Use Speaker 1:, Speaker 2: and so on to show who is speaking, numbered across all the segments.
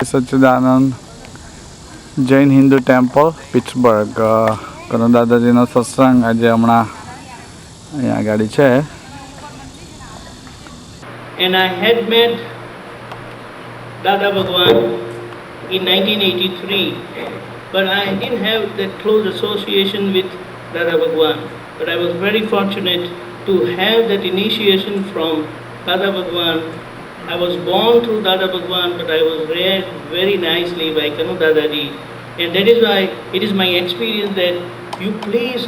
Speaker 1: સચ્ચિદાનંદ Jain Hindu temple Pittsburgh Kanu દાદાજીનો સત્સંગ આજે હમણાં અહીંયા આગળ છે.
Speaker 2: And I had met Dada Bhagwan in 1983, but I didn't have that close association with Dada Bhagwan. But I was very fortunate to have that initiation from Dada Bhagwan. I was born through Dada Bhagwan, but I was reared very nicely by Kanu Dadaji. And that is why it is my experience that you please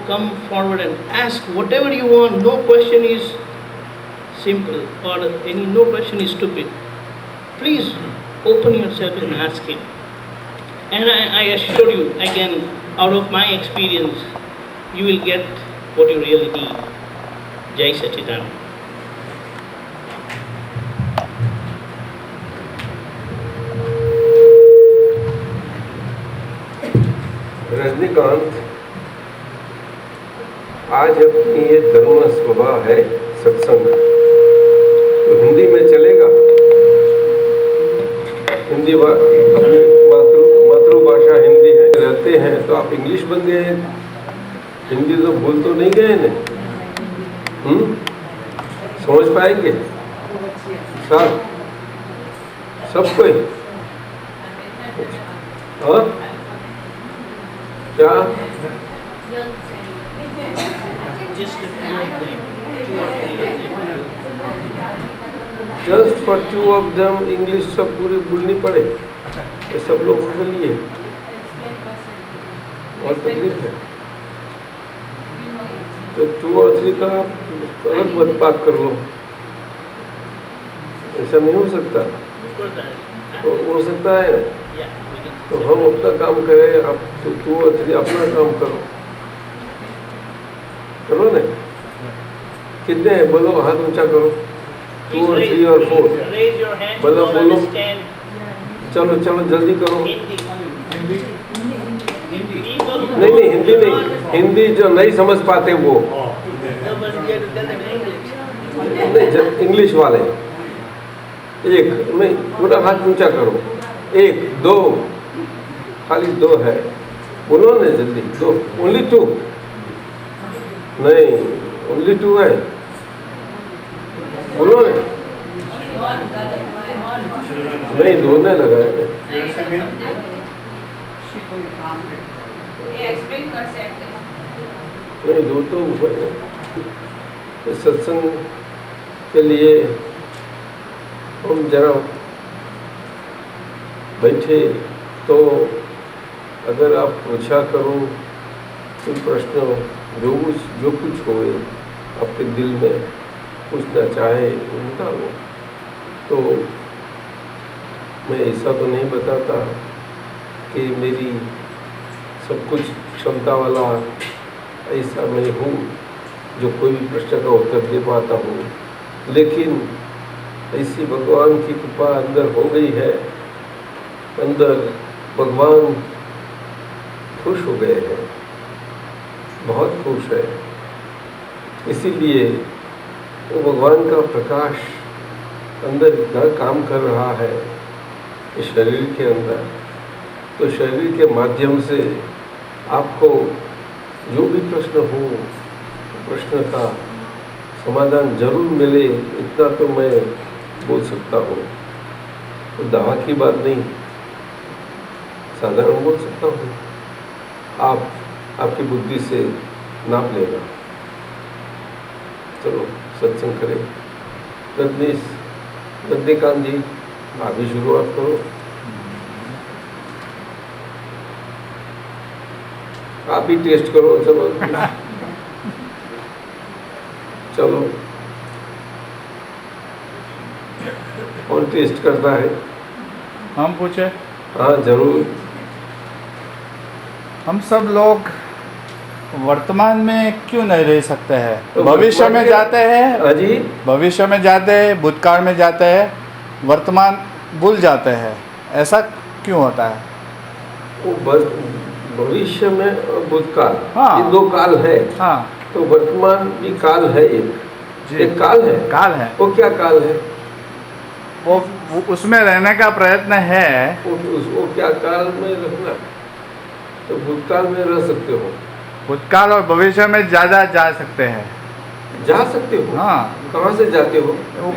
Speaker 2: come forward and ask whatever you want. No question is simple or no question is stupid. Please open yourself and ask him. And I assure you, again, out of my experience, you will get what you really need. Jai Satchidanand.
Speaker 3: Rajinikanth, आज अपनी ये धर्म सभा है सत्संग, तो हिंदी में चलेगा? हिंदी अपनी मातृभाषा हिंदी है, रहते हैं तो आप इंग्लिश बन गए, हिंदी तो भूल तो नहीं गए ने? समझ पाएंगे सब कोई? हाँ क्या? Just for 2 of them English सब पूरी बोलनी पड़े, ये सब लोगों के लिए और तकलीफ है. तो 2 और 3 का अलग मत बात कर लो, ऐसा नहीं हो सकता. तो हो सकता है, तो हम अपना काम करें, आप 2 और 3 अपना काम करो ना. कितने हैं बोलो, हाथ ऊंचा करो. 2 और 3 और 4 बोलो. चलो जल्दी करो. नहीं हिंदी नहीं, हिंदी जो नहीं समझ पाते वो नहीं, इंग्लिश वाले. एक नहीं, पूरा हाथ ऊंचा करो. 1 2 खाली 2 है, बोलो ना जल्दी. 2 ओनली 2 नहीं, ओनली 2 है, बोलो ना. नहीं 2 नहीं लगा है. नहीं 2 तो ऊपर है. सत्संग के लिए हम जरा बैठे तो अगर आप पूछा करो कोई प्रश्न, जो कुछ होए आपके दिल में पूछना चाहे उनका हो, तो मैं ऐसा तो नहीं बताता कि मेरी सब कुछ क्षमता वाला ऐसा मैं हूँ जो कोई भी प्रश्न का उत्तर दे पाता हूँ, लेकिन ऐसी भगवान की कृपा अंदर हो गई है, अंदर भगवान खुश हो गए हैं, बहुत खुश है. इसीलिए वो भगवान का प्रकाश अंदर इतना काम कर रहा है इस शरीर के अंदर, तो शरीर के माध्यम से आपको जो भी प्रश्न हो, प्रश्न का समाधान जरूर मिले, इतना तो मैं बोल सकता हूँ. तो दावा की बात नहीं, साधारण बोल सकता हूँ. आपकी बुद्धि से नाप लेना. चलो सत्संग करें. रजनीकांत जी, आप भी शुरुआत करो. आप भी टेस्ट करो. चलो कौन टेस्ट करता है?
Speaker 1: हम पूछे?
Speaker 3: हाँ जरूर.
Speaker 1: हम सब लोग वर्तमान में क्यों नहीं रह सकते हैं?
Speaker 3: तो
Speaker 1: भविष्य में जाते हैं.
Speaker 3: हाँ जी,
Speaker 1: भविष्य में जाते हैं, भूतकाल में जाते हैं, वर्तमान भूल जाते हैं. ऐसा क्यों होता है?
Speaker 3: वो भविष्य में और भूतकाल,
Speaker 1: हाँ.
Speaker 3: ये 2 काल है.
Speaker 1: हाँ,
Speaker 3: तो वर्तमान भी काल है. एक काल है.
Speaker 1: काल है.
Speaker 3: वो क्या काल है?
Speaker 1: वो उसमें रहने का प्रयत्न है।
Speaker 3: वो क्या काल में रखना, तो भूतकाल में रह सकते हो,
Speaker 1: भूतकाल और भविष्य में ज़्यादा जा सकते हैं।
Speaker 3: जा सकते हो।
Speaker 1: हाँ।
Speaker 3: कहाँ से जाते हो?
Speaker 1: वो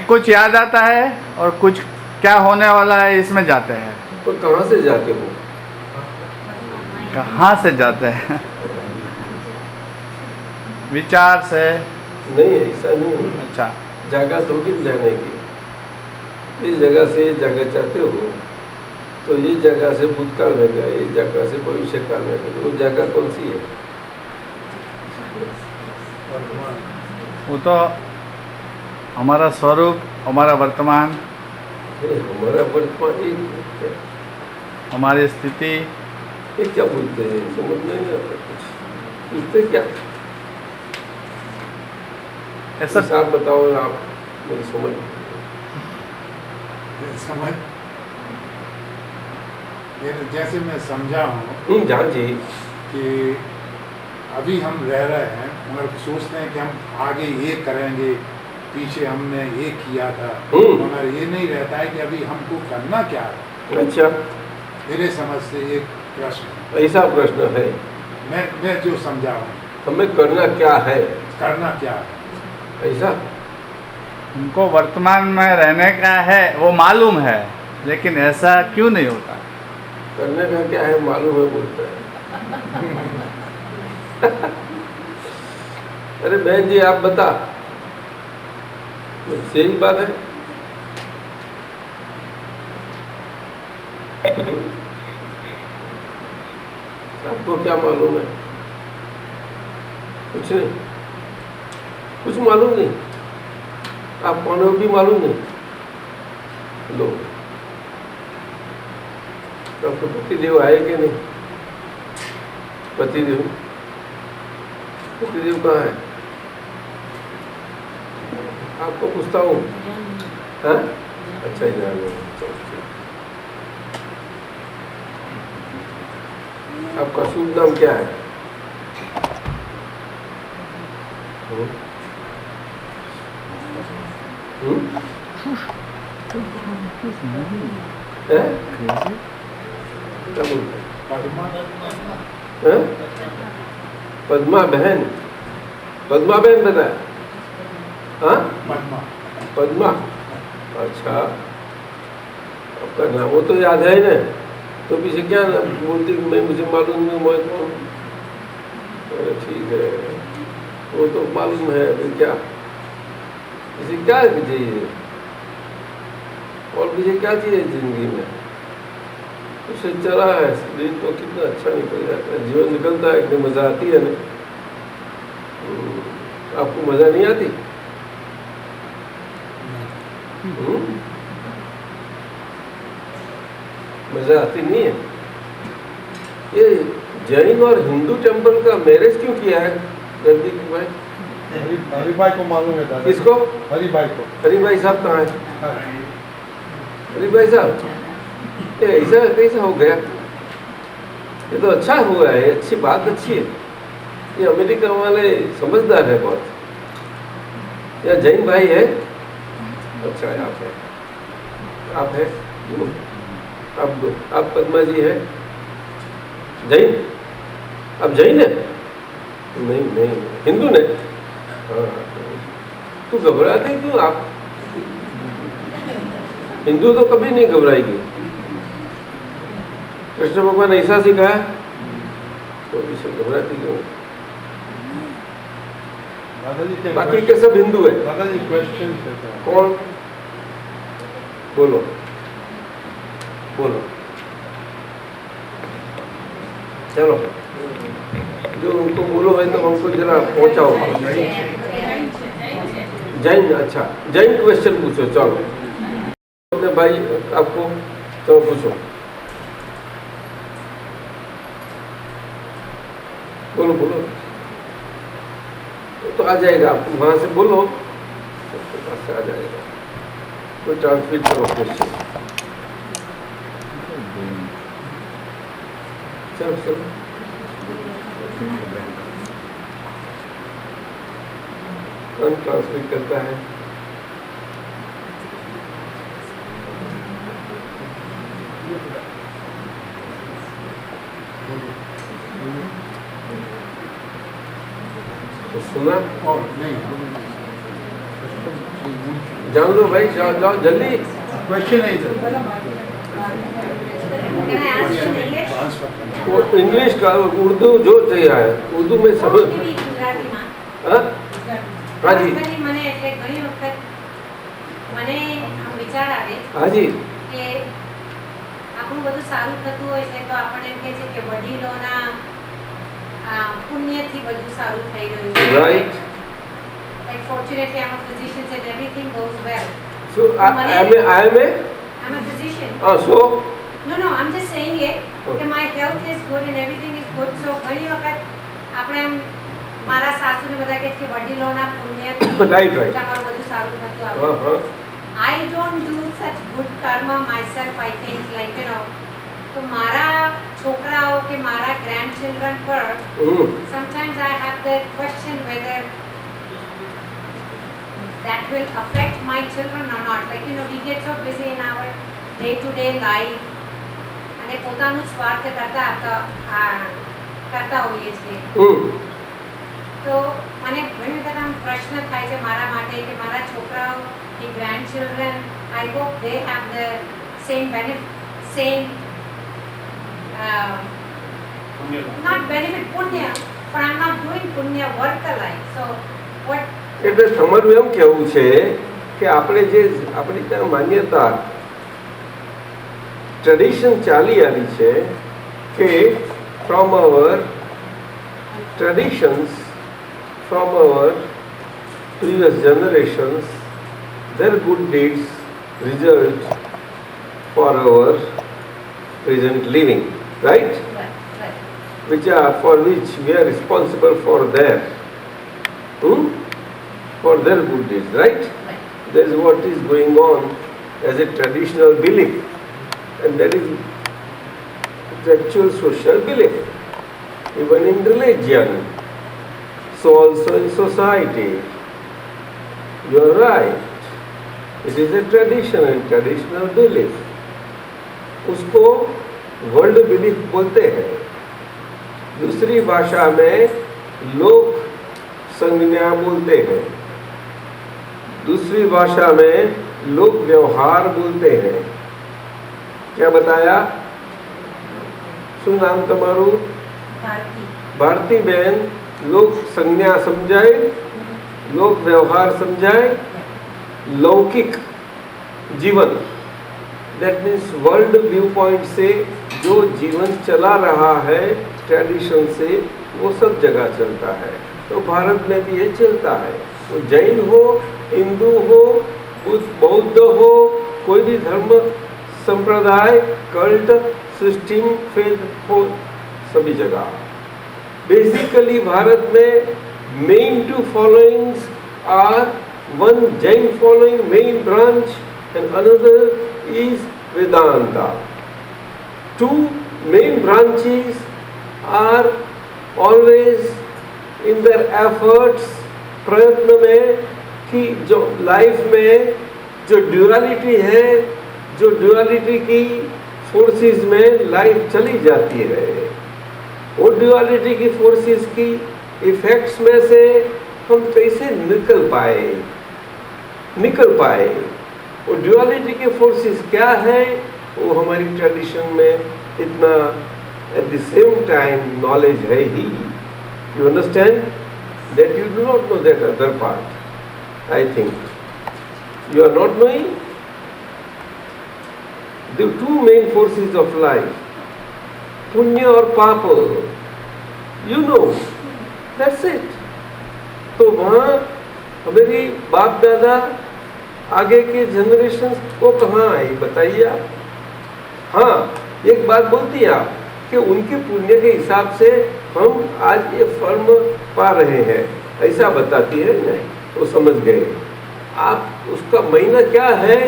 Speaker 1: कुछ याद आता है और कुछ क्या होने वाला है इसमें जाते हैं।
Speaker 3: पर कहाँ से जाते हो?
Speaker 1: कहाँ से जाते हैं? विचार से।
Speaker 3: नहीं, ऐसा नहीं।
Speaker 1: अच्छा।
Speaker 3: जगह थोड़ी जाने की, इस जगह से ये जगह चाहते हो, तो ये जगह से भूतकाल में गए, इस जगह से भविष्य काल में गए, वो जगह कौन सी है?
Speaker 1: वो तो हमारा स्वरूप, हमारा वर्तमान,
Speaker 3: हमारा वर्तमान एक,
Speaker 1: हमारी स्थिति।
Speaker 3: ये क्या बोलते हैं, समझ में नहीं आता कुछ, पूछते क्या?
Speaker 1: ऐसा
Speaker 3: आप बताओ, आप मेरी समझ
Speaker 4: जैसे मैं समझा हूँ
Speaker 3: जान जी
Speaker 4: कि अभी हम रह रहे हैं मगर सोचते हैं कि हम आगे ये करेंगे, पीछे हमने ये किया था, मगर ये नहीं रहता है कि अभी हमको करना क्या है।
Speaker 3: अच्छा,
Speaker 4: मेरे समझ से एक प्रश्न है।
Speaker 3: ऐसा प्रश्न है?
Speaker 4: मैं जो समझा हूँ,
Speaker 3: हमें करना क्या है?
Speaker 4: करना क्या है,
Speaker 3: ऐसा
Speaker 1: उनको वर्तमान में रहने का है, वो मालूम है, लेकिन ऐसा क्यों नहीं होता?
Speaker 3: करने का क्या है मालूम है बोलते हैं। अरे बहन जी, आप बता, सही बात है। आपको क्या मालूम है? कुछ नहीं, कुछ मालूम नहीं। आप कौन हो भी मालूम नहीं। लो, आपको पतिदेव आए कि नहीं? पतिदेव कहाँ है? आपको पूछता हूँ। हाँ, अच्छा ही जान लो। आपका शुभ नाम क्या है? क्या बोलते हैं? पद्मा बहन, पद्मा बहन बताया। हाँ, पद्मा। अच्छा, आपका नाम वो तो याद है ना, तो पीछे क्या बोलती मैं मुझे मालूम नहीं, मैं कौन? अरे ठीक है, वो तो मालूम है। अभी क्या इसे क्या चाहिए, और मुझे क्या चाहिए जिंदगी में? उसे चला है, दिन तो कितना अच्छा निकल जाता है, जीवन निकलता है, इतनी मजा आती है ना। आपको मजा नहीं आती? मजा आती नहीं है? ये जैन और हिंदू टेम्पल का मैरिज क्यों किया है नजदीक भाई?
Speaker 5: हरिभाई को मालूम है दादा।
Speaker 3: किसको?
Speaker 5: हरिभाई को।
Speaker 3: हरिभाई साहब कहाँ है? हरिभाई साहब, ये ऐसा कैसा हो गया? ये तो अच्छा हुआ है, अच्छी बात अच्छी है। ये अमेरिका वाले समझदार है बहुत। या जैन भाई है? अच्छा है, आप है, आप है, आप पद्मा जी है जैन? आप जैन है? नहीं नहीं, हिंदू ने। तू घबराते क्यों? आप हिंदू तो कभी नहीं घबराएगी। कृष्ण भगवान ऐसा सिखाया, तो इसे घबराती क्यों? बाकी के सब हिंदू है।
Speaker 5: दादाजी क्वेश्चन
Speaker 3: कौन? बोलो बोलो, चलो, जो उनको बोलो है तो हमको जरा पहुंचाओ। जैन, अच्छा जैन क्वेश्चन पूछो, चलो अपने भाई आपको तो पूछो, बोलो बोलो, तो आ जाएगा। आप वहां से बोलो, आपके पास से आ जाएगा। तो ट्रांसलेट करो क्वेश्चन। चलो चलो, कौन ट्रांसलेट करता है? तो सुना?
Speaker 4: और नहीं
Speaker 3: जान लो भाई, जाओ जाओ जल्दी।
Speaker 4: क्वेश्चन है इधर
Speaker 6: Can I ask in English?
Speaker 3: वो इंग्लिश का उर्दू जो चाहिए है, उर्दू में सब।
Speaker 6: ગુજરાતીમાં
Speaker 3: हाँ हाँ जी
Speaker 6: Personally મને એટલે ઘણી વખત મને આમ વિચાર આવે
Speaker 3: हाँ जी
Speaker 6: કે આપણું બધું સારું થતું હોય છે તો આપણને એમ કહે છે કે વડીલોના પુણ્યથી બધું સારું થઈ રહ્યું છે.
Speaker 3: Right.
Speaker 6: Like fortunately I'm a physician and everything goes well.
Speaker 3: so I am
Speaker 6: I'm a physician.
Speaker 3: so
Speaker 6: No, I'm just saying it
Speaker 3: Okay.
Speaker 6: that my health is good and everything is good. So ઘણી વખત આપણે એમ મારા સાસુને બધા કહે છે કે વડીલોના પુણ્યથી
Speaker 3: Right, right.
Speaker 6: તમારું બધું સારું થતું આવે.
Speaker 3: हाँ हाँ
Speaker 6: I don't do such good karma myself. I think like તો મારા છોકરાઓ કે મારા grandchildren પર sometimes I have the question whether that will affect my children or not. Like we get so busy in our day-to-day life. અને પોતાનું સ્વાર્થ કરતા હોઈએ છીએ. તો મને ઘણી વખત આમ પ્રશ્ન થાય છે મારા માટે કે મારા છોકરાઓ કે grand children I hope they have the same not benefit punya but I'm not doing punya work alike. So what
Speaker 3: એટલે તમારું એમ કહેવું છે કે આપણે જે આપણી ત્યાં માન્યતા ટ્રેડિશન ચાલી આવી છે કે from our traditions, from our previous generations, their good deeds result for our present living, right? Which are for which we are responsible for their for their good deeds, right? That is what is going on as a traditional belief, and that is the actual social belief, even in religion, so also in society. You are right. It is a tradition and traditional belief. उसको world belief बोलते हैं. दूसरी भाषा में लोक संज्ञा बोलते हैं. दूसरी भाषा में लोक व्यवहार बोलते हैं. क्या बताया? શું નામ તમારું?
Speaker 6: ભારતી
Speaker 3: ભારતી બેન. લોક સંज्ञा સમજાય, લોક વ્યવહાર સમજાય, लौकिक जीवन, that means world view point से जो जीवन चला रहा है ट्रेडिशन से, वो सब जगह चलता है. तो भारत में भी ये चलता है. वो जैन हो, हिंदू हो, बौद्ध हो, कोई भी धर्म संप्रदाय, कल्ट सिस्टम, फेथ हो, सभी जगह. बेसिकली भारत में main two followings are one Jain following main branch and another is Vedanta. Two main branches are always in their efforts, प्रयत्न में कि जो लाइफ में जो ड्यूअलिटी है, जो ड्यूअलिटी की फोर्सेस में लाइफ चली जाती है, वो ड्यूअलिटी की फोर्सेस की इफेक्ट्स में से हम कैसे निकल पाए. वो ड्यूअलिटी के फोर्सेस क्या है, वो हमारी ट्रेडिशन में इतना at the same time knowledge है ही. You understand that you do not know that other part. I think you are not knowing the two main forces of life, पुण्य और पाप. You know that's it. तो वहाँ हमारी बाप दादा आगे के जनरेशन को कहाँ आई बताइए आप. हाँ, एक बात बोलती है आप कि उनके पुण्य के हिसाब से हम आज ये फर्म पा रहे हैं, ऐसा बताती है. नहीं, वो समझ गए आप. उसका महीना क्या है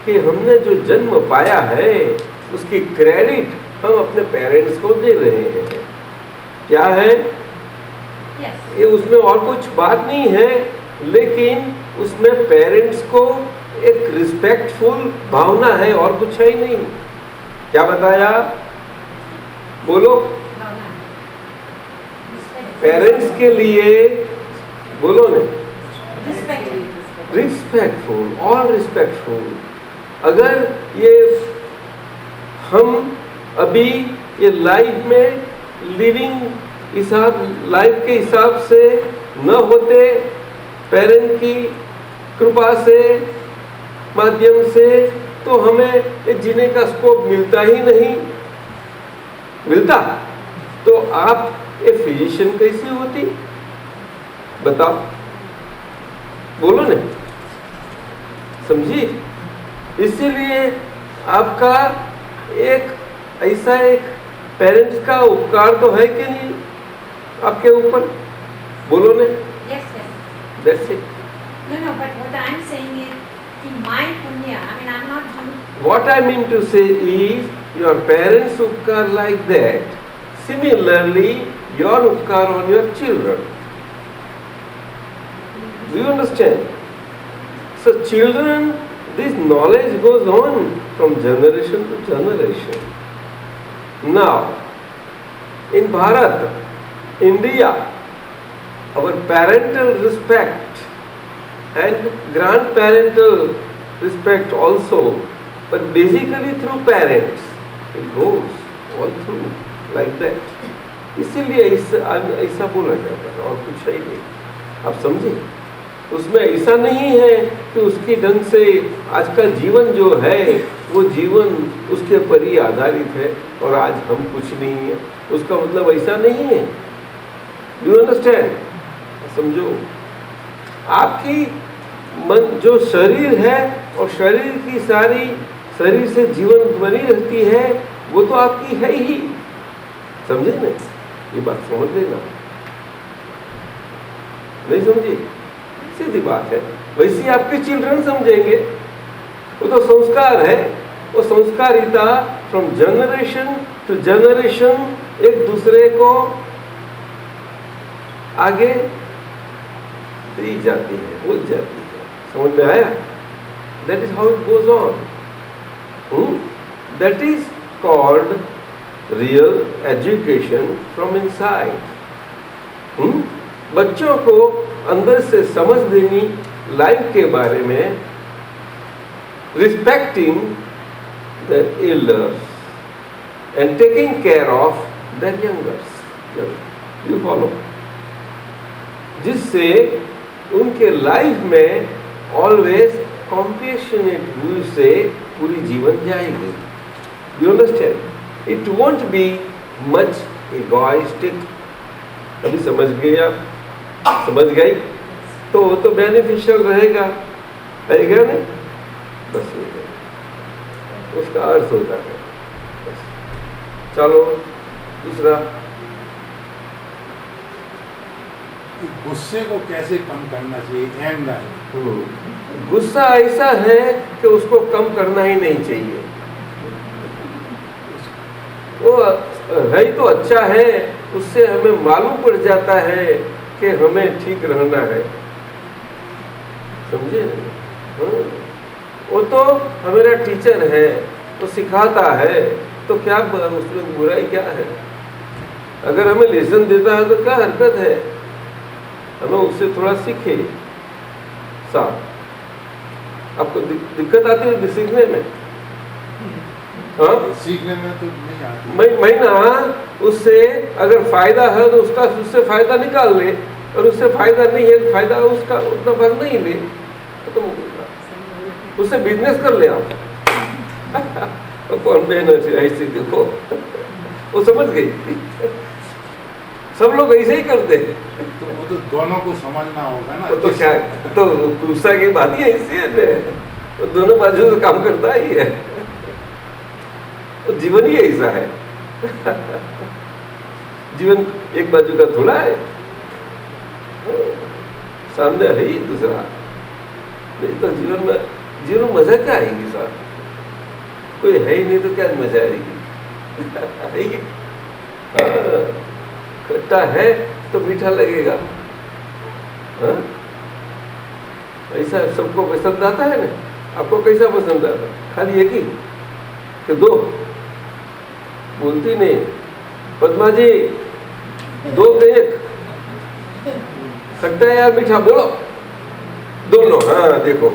Speaker 3: कि हमने जो जन्म पाया है उसकी क्रेडिट हम अपने पेरेंट्स को दे रहे हैं. क्या है ये? उसमें और कुछ बात नहीं है, लेकिन उसमें पेरेंट्स को एक रिस्पेक्टफुल भावना है और कुछ है ही नहीं. क्या बताया? बोलो। पेरेंट्स के लिए बोलो ने, रिस्पेक्टफुल, ऑल रिस्पेक्टफुल। अगर ये हम अभी ये लाइफ में लाइफ के हिसाब से न होते, पेरेंट की कृपा से, माध्यम से, तो हमें ये जीने का स्कोप मिलता ही नहीं। मिलता तो आप ये फिजिशियन कैसी होती? बताओ, बोलो ना, समझी? इसीलिए आपका एक ऐसा एक पेरेंट्स का उपकार तो है कि नहीं आपके ऊपर? बोलो ने।
Speaker 6: Yes, yes.
Speaker 3: That's it.
Speaker 6: No, but what I am saying is in my punya, I mean I'm not doing.
Speaker 3: What I mean to say is your parents upkar like that. Similarly, your upkar on your children. Do you understand? So children, this knowledge goes on from generation to generation. Now, in Bharat, India, our parental respect and grandparental respect also, but basically through parents, it goes all through like that. इसीलिए ऐसा बोला जाता है और कुछ है ही नहीं। आप समझे? उसमें ऐसा नहीं है कि उसके ढंग से आज का जीवन जो है वो जीवन उसके पर ही आधारित है और आज हम कुछ नहीं है, उसका मतलब ऐसा नहीं है। Do you understand? समझो, आपकी मन जो शरीर है और शरीर की सारी शरीर से जीवन बनी रहती है वो तो आपकी है ही। समझे ना? ये बात समझ लेना। नहीं समझी? सीधी बात है। वैसे आपके चिल्ड्रन समझेंगे, वो तो संस्कार है, वो संस्कारिता फ्रॉम जनरेशन टू जनरेशन एक दूसरे को आगे दी जाती है, हो जाती है। समझ में आया? That is how it goes on. That is called real education from inside. बच्चों को अंदर से समझ देनी लाइफ के बारे में, respecting the elders and taking care of the youngers. You follow? जिससे उनके लाइफ में ऑलवेज कॉम्पैशनेट व्यू से पूरी जीवन जाएगी। You understand? It won't be much egoistic. अभी समझ गए आप? समझ गई तो बेनिफिशियल रहेगा नहीं? बस उसका अर्थ होता है। बस चलो दूसरा,
Speaker 4: गुस्से को कैसे कम करना चाहिए? एंगर,
Speaker 3: गुस्सा ऐसा है कि उसको कम करना ही नहीं चाहिए। वो है तो अच्छा है, उससे हमें मालूम पड़ जाता है कि हमें ठीक रहना है। समझे? वो तो हमारा टीचर है, तो सिखाता है, तो क्या उसमें बुराई क्या है? अगर हमें लेसन देता है तो क्या हरकत है? हमें उससे थोड़ा सीखे। साथ आपको दिक्कत आती है सीखने में? हाँ,
Speaker 4: सीखने में तो नहीं आती।
Speaker 3: मैं ना उससे अगर फायदा है तो उससे फायदा निकाल ले, और उससे फायदा नहीं है, फायदा उसका उतना भाग नहीं ले, तो उससे बिजनेस कर ले आप। तो कौन बहन ऐसे देखो, वो समझ गई। सब लोग ऐसे ही करते हैं।
Speaker 4: तो वो तो दोनों को समझना होगा ना।
Speaker 3: तो क्या, तो गुस्सा की बात ही ऐसी है, तो दोनों बाजू से काम करता ही है। तो जीवन ही ऐसा है। जीवन एक बाजू का थोड़ा है, सामने है ही दूसरा। नहीं तो जीवन में मजा क्या आएगी साहब? कोई है ही नहीं तो क्या मजा आएगी? खट्टा है तो मीठा लगेगा। हाँ? ऐसा सबको पसंद आता है ना? आपको कैसा पसंद आता? खाली एक ही कि दो? बोलती नहीं। पद्मा जी 2 पे 1, खट्टा या मीठा बोलो, दोनों। हाँ देखो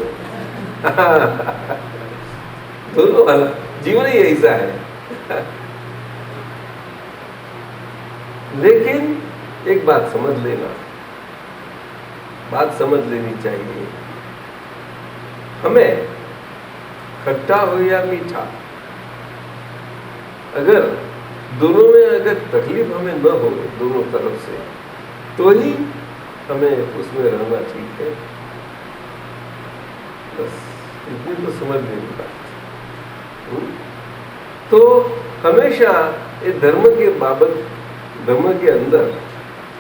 Speaker 3: दोनों वाला जीवन ही ऐसा है। लेकिन एक बात समझ लेना, बात समझ लेनी चाहिए, हमें खट्टा हो या मीठा, अगर दोनों में अगर तकलीफ हमें न हो दोनों तरफ से, तो ही हमें उसमें रहना ठीक है। बस इतनी तो समझ लेनी बात। तो हमेशा ये धर्म के बाबत, धर्म के अंदर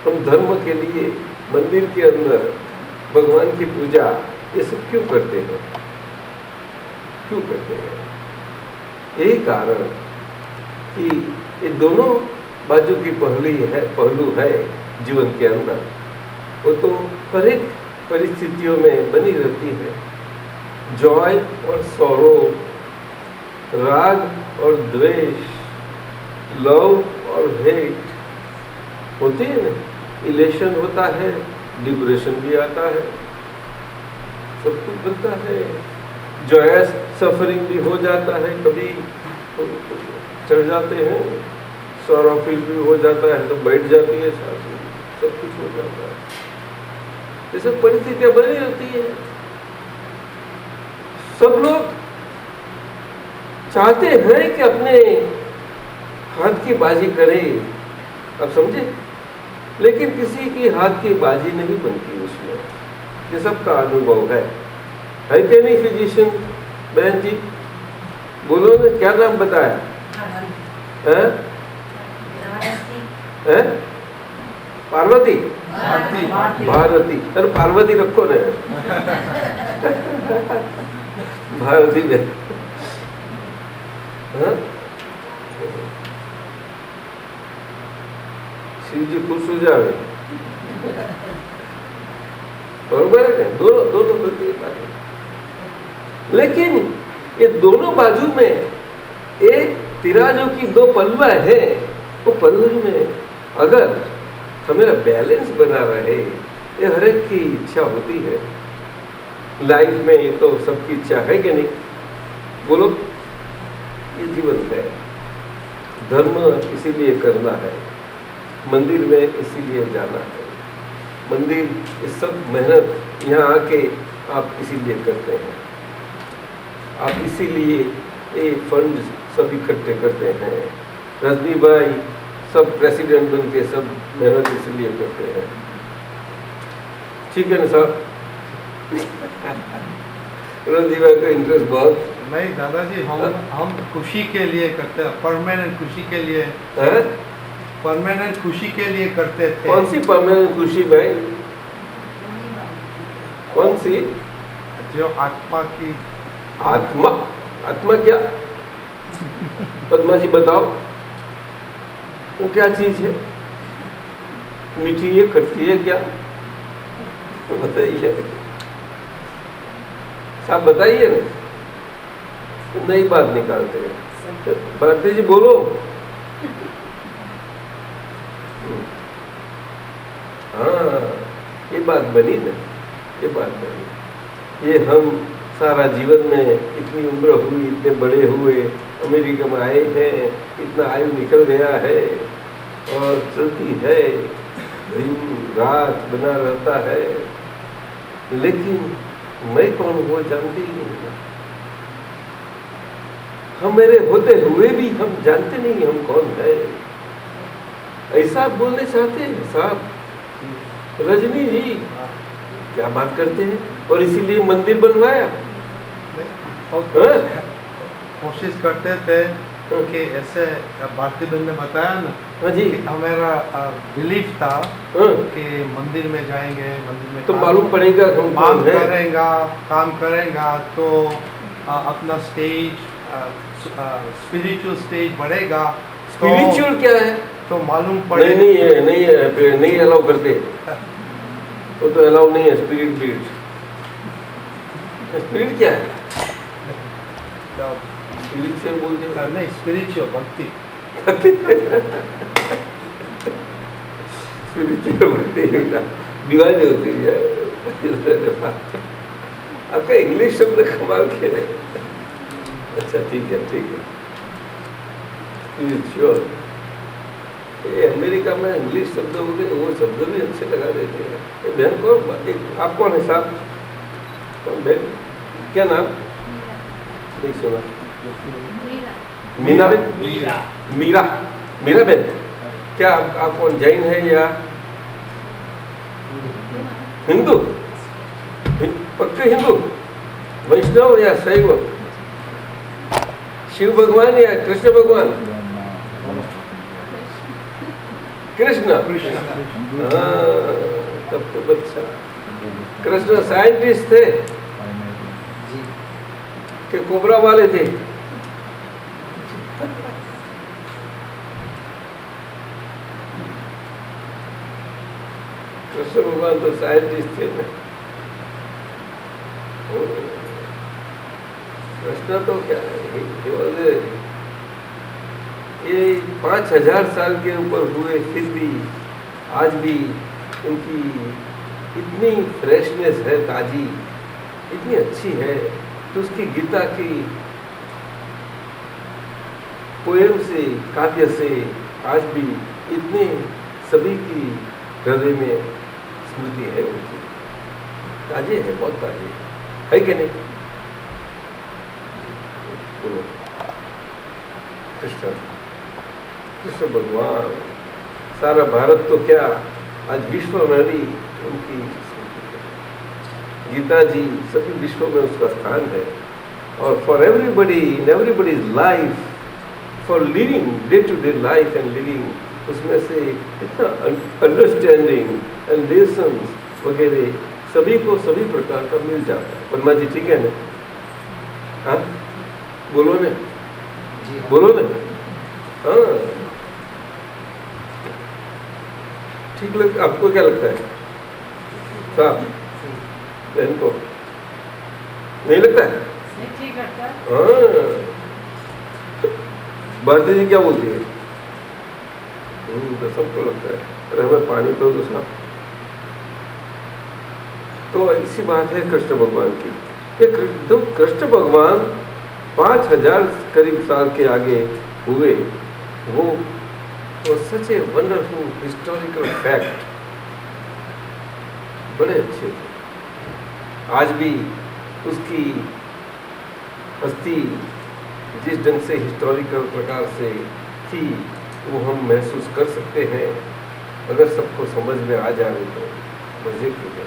Speaker 3: हम धर्म के लिए मंदिर के अंदर भगवान की पूजा ये सब क्यों करते हैं? क्यों करते हैं? यही कारण कि ये दोनों बाजू की पहलू है जीवन के अंदर, वो तो हर एक परिस्थितियों में बनी रहती है। जॉय और सौरो, राग और द्वेष, लव और हेट होते हैं ना। इलेशन होता है, डिप्रेशन भी आता है, सब कुछ बनता है। जॉयस सफरिंग भी हो जाता है, कभी चढ़ जाते हैं, सौरफिल भी हो जाता है तो बैठ जाती है, सब कुछ हो जाता है। ये सब परिस्थितियां बनी रहती है। सब लोग चाहते हैं कि अपने हाथ की बाजी करें, अब समझे, लेकिन किसी की हाथ की बाजी नहीं बनती उसमें। ये सबका अनुभव है कि नहीं? फिजिशियन बहन जी बोलो ना, क्या नाम बताया है? है? पार्वती? भारती। अरे पार्वती रखो ना भारती बहन। शिव जी खुश हो जाए, बरोबर है? दोनों करती है। लेकिन ये दोनों बाजू में एक तिराजू की 2 पल्ला है, वो पल्लू में अगर हमें बैलेंस बना रहे, ये हर एक की इच्छा होती है लाइफ में। ये तो सबकी इच्छा है कि नहीं? बोलो, ये जीवन है। धर्म इसीलिए करना है, मंदिर में इसीलिए जाना है। मंदिर ये सब मेहनत यहाँ आके आप इसीलिए करते हैं, आप इसीलिए ये फंड सब इकट्ठे करते हैं। रजनी भाई सब प्रेसिडेंट बन के सब मेहनत इसलिए करते हैं, ठीक है ना साहब? रजनी भाई का इंटरेस्ट बहुत
Speaker 5: नहीं दादाजी, हम खुशी के लिए करते हैं, परमानेंट खुशी के लिए
Speaker 3: है।
Speaker 5: परमानेंट खुशी के लिए करते थे।
Speaker 3: कौन सी परमानेंट खुशी भाई? कौन सी?
Speaker 5: जो आत्मा की।
Speaker 3: आत्मा? आत्मा क्या? पद्मा जी बताओ, वो क्या चीज है? मीठी है, खट्टी है, क्या बताइए साहब, बताइए ना, नई बात निकालते हैं। भारती जी बोलो। हाँ, ये बात बनी ना, ये बात बनी। ये हम सारा जीवन में इतनी उम्र हुई, इतने बड़े हुए, अमेरिका में आए हैं, इतना आयु निकल गया है और चलती है, दिन रात बना रहता है, लेकिन मैं कौन हूँ जानते ही नहीं। हम मेरे होते हुए भी हम जानते नहीं हम कौन है। ऐसा बोलने चाहते हैं साहब रजनी जी, क्या बात करते हैं? और इसीलिए मंदिर बनवाया।
Speaker 5: कोशिश करते थे कि ऐसे भारती बहन ने बताया ना।
Speaker 3: हाँ जी,
Speaker 5: हमारा बिलीफ था कि मंदिर में जाएंगे, मंदिर में
Speaker 3: तो मालूम पड़ेगा हम
Speaker 5: काम
Speaker 3: कौन है।
Speaker 5: काम करेगा तो अपना स्टेज, स्पिरिचुअल स्टेज बढ़ेगा।
Speaker 3: स्पिरिचुअल क्या है?
Speaker 5: तो मालूम पड़ेगा।
Speaker 3: नहीं अलाउ करते, वो तो अलाउ नहीं है। स्पिरिट क्या है? स्पिरिट से बोलते हैं।
Speaker 5: नहीं, स्पिरिचुअल भक्ति।
Speaker 3: दीवानी होती है। आपका इंग्लिश शब्द कमाल के है। अच्छा ठीक है श्योर। ये अमेरिका में इंग्लिश शब्द हो गए, वो शब्द भी अच्छे लगा देते हैं। ये बहन को आप कौन है साहब? कौन बहन? क्या नाम? नहीं सुना। मीना बहन? मीरा बहन। क्या आप कौन जैन है या हिंदू? पक्के हिंदू? वैष्णव या शैव? शिव भगवान या कृष्ण भगवान? कृष्ण। तब तो बच्चा। कृष्ण साइंटिस्ट थे कि कोबरा वाले थे? कृष्ण भगवान तो साइंटिस्ट थे ना। कृष्ण तो क्या है, ये 5000 साल के ऊपर हुए, फिर भी आज भी उनकी इतनी फ्रेशनेस है, ताजी इतनी अच्छी है। तो उसकी गीता की पोएम से, काव्य से आज भी इतने सभी की हृदय में स्मृति है उनकी। ताजे है, बहुत ताजे है कि नहीं? कृष्ण भगवान, सारा भारत तो क्या आज विश्व में भी उनकी गीता जी सभी विश्व में उसका स्थान है। और for everybody in everybody's life, for living day to day life and living, उसमें से इतना अंडरस्टैंडिंग एंड लेसन्स वगैरह सभी को सभी प्रकार का मिल जाता है। वर्मा जी ठीक है ना? हाँ बोलो ना, बोलो ना। हाँ ठीक लगता, आपको क्या लगता है साहब? बहन को नहीं लगता है? हाँ भारती जी क्या बोलती है? तो सबको लगता है। अरे हमें पानी दो तो साहब। तो ऐसी बात है कृष्ण भगवान की। तो कृष्ण भगवान 5000 करीब साल के आगे हुए, वो सच ए वंडरफुल हिस्टोरिकल फैक्ट, बड़े अच्छे थे। आज भी उसकी हस्ती जिस ढंग से हिस्टोरिकल प्रकार से थी वो हम महसूस कर सकते हैं, अगर सबको समझ में आ जाए तो मजे की है।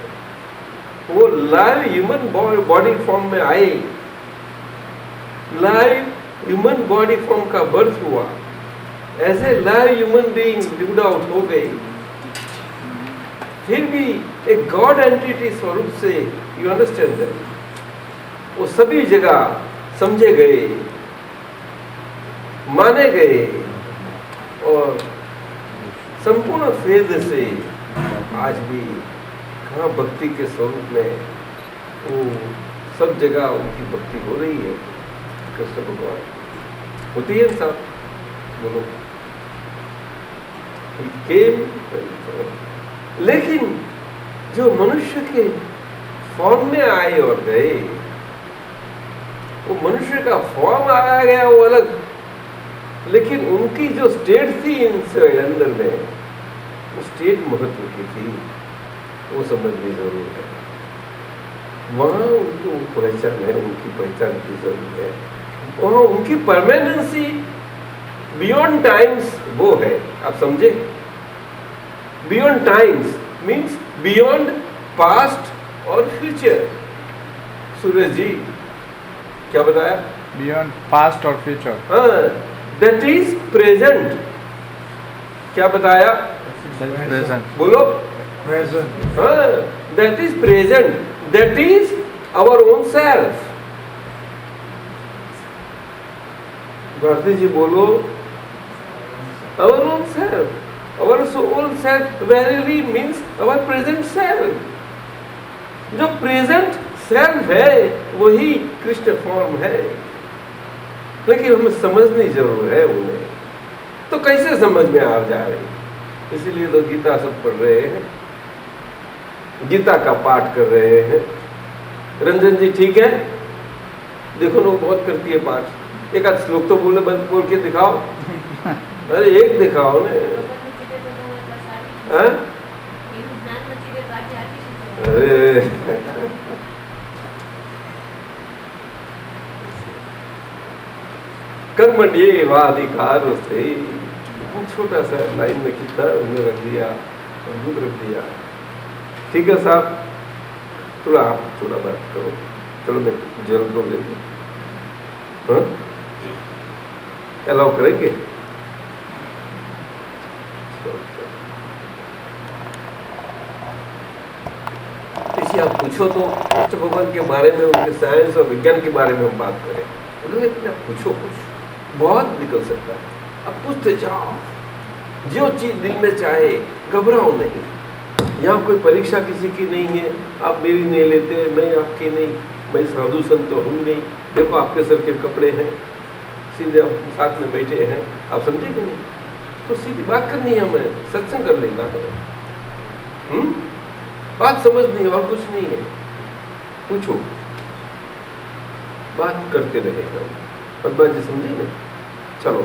Speaker 3: वो लाइव ह्यूमन बॉडी फॉर्म में आए, लाइव ह्यूमन बॉडी फॉर्म का बर्थ हुआ, ऐसे live human being lived out हो गए, फिर भी एक गॉड एंटिटी स्वरूप से, यू अंडरस्टैंड दैट, वो सभी जगह समझे गए, माने गए, और संपूर्ण फेद से आज भी कहाँ भक्ति के स्वरूप में वो सब जगह उनकी भक्ति हो रही है। कृष्ण भगवान होती है साहब, बोलो। लेकिन जो मनुष्य के फॉर्म में आए और गए, वो मनुष्य का फॉर्म आया गया वो अलग, लेकिन उनकी जो स्टेट थी इनसे अंदर में, वो स्टेट महत्व की थी, वो समझनी जरूर है। वहां उनको पहचान है, उनकी पहचान की जरूरत है। वहां उनकी परमानेंसी बियॉन्ड टाइम्स वो है, आप समझे? Beyond times means beyond past और फ्यूचर। सूरज जी क्या बताया?
Speaker 1: बियॉन्ड पास्ट और फ्यूचर।
Speaker 3: हाँ, दैट इज प्रेजेंट। क्या बताया?
Speaker 1: प्रेजेंट।
Speaker 3: बोलो।
Speaker 4: प्रेजेंट।
Speaker 3: हाँ, that is present, that is our own self. Bharti ji बोलो। Our own self, our own self verily means our present self. जो प्रेजेंट सेल्फ है वही कृष्ण फॉर्म है, लेकिन हमें समझनी जरूर है उन्हें। तो कैसे समझ में आ जा रही? इसीलिए तो गीता सब पढ़ रहे हैं, गीता का पाठ कर रहे हैं। रंजन जी ठीक है, देखो लोग बहुत करती है पाठ, एक आध श्लोक तो बोल के दिखाओ। अरे एक दिखाओ ने। हाँ? अरे कर्मण्येवाधिकार से छोटा सा लाइन में कितना उन्हें रख दिया, दूध रख दिया। ठीक है साहब, थोड़ा आप थोड़ा बात करो। चलो मैं जल दो लेंगे, हाँ अलाउ करेंगे? किसी आप पूछो तो कृष्ण भगवान के बारे में, उनके साइंस और विज्ञान के बारे में हम बात करें, इतना पूछो, कुछ बहुत निकल सकता है। अब पूछते जाओ, जो चीज दिल में चाहे, घबराओ नहीं। यहाँ कोई परीक्षा किसी की नहीं है, आप मेरी नहीं लेते, मैं आपकी नहीं, मैं साधु संत तो हूँ नहीं। देखो आपके सर के कपड़े हैं, सीधे आप साथ में बैठे हैं, आप समझे कि नहीं? तो सीधी बात करनी है, हमें सत्संग कर लेना है। बात समझनी और कुछ नहीं है। पूछो, बात करते रहेगा। पद्मा जी समझे ना? चलो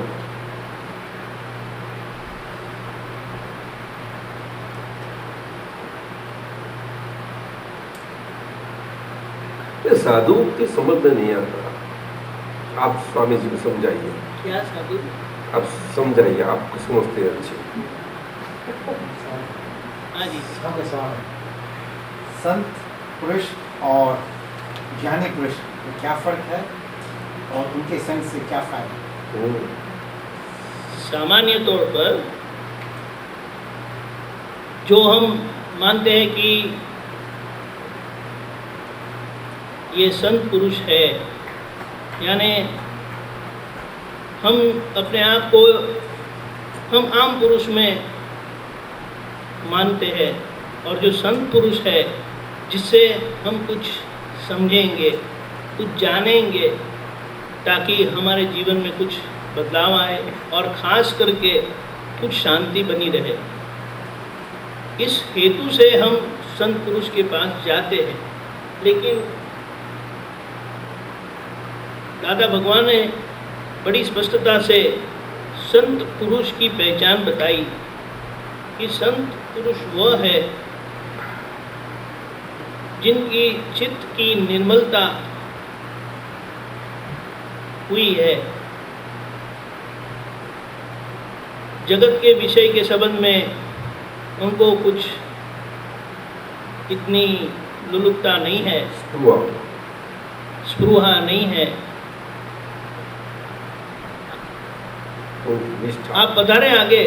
Speaker 3: साधु की समझ में नहीं आता। आप स्वामी जी को समझाइए।
Speaker 2: क्या साधु?
Speaker 3: आप समझाइए, आपको समझते हैं अच्छे।
Speaker 2: हाँ जी।
Speaker 7: संत पुरुष और ज्ञानी पुरुष में क्या फर्क है और उनके संग से क्या फायदा?
Speaker 2: सामान्य तौर पर जो हम मानते हैं कि ये संत पुरुष है, यानी हम अपने आप को हम आम पुरुष में मानते हैं, और जो संत पुरुष है जिससे हम कुछ समझेंगे, कुछ जानेंगे, ताकि हमारे जीवन में कुछ बदलाव आए और ख़ास करके कुछ शांति बनी रहे। इस हेतु से हम संत पुरुष के पास जाते हैं। लेकिन दादा भगवान ने बड़ी स्पष्टता से संत पुरुष की पहचान बताई कि संत पुरुष वह है जिनकी चित्त की निर्मलता हुई है, जगत के विषय के संबंध में उनको कुछ इतनी लुलुपता नहीं है, स्पृहा नहीं है। आप पधारें आगे।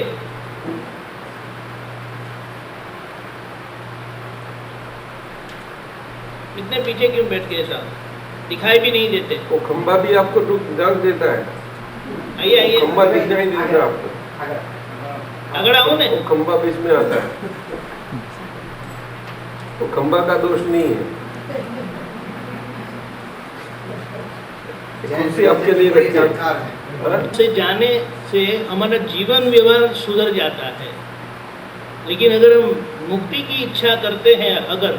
Speaker 2: इतने पीछे क्यों बैठ गए साहब? दिखाई भी नहीं देते।
Speaker 3: वो खंबा भी आपको डांस देता है।
Speaker 2: आइए आइए,
Speaker 3: खंबा दिखाई नहीं देता आपको।
Speaker 2: अगर आओ ना,
Speaker 3: वो खंबा बीच में आता है, वो खंबा का दोष नहीं है। कुर्सी आपके लिए रखी है।
Speaker 2: से जाने से हमारा जीवन व्यवहार सुधर जाता है। लेकिन अगर हम मुक्ति की इच्छा करते हैं अगर,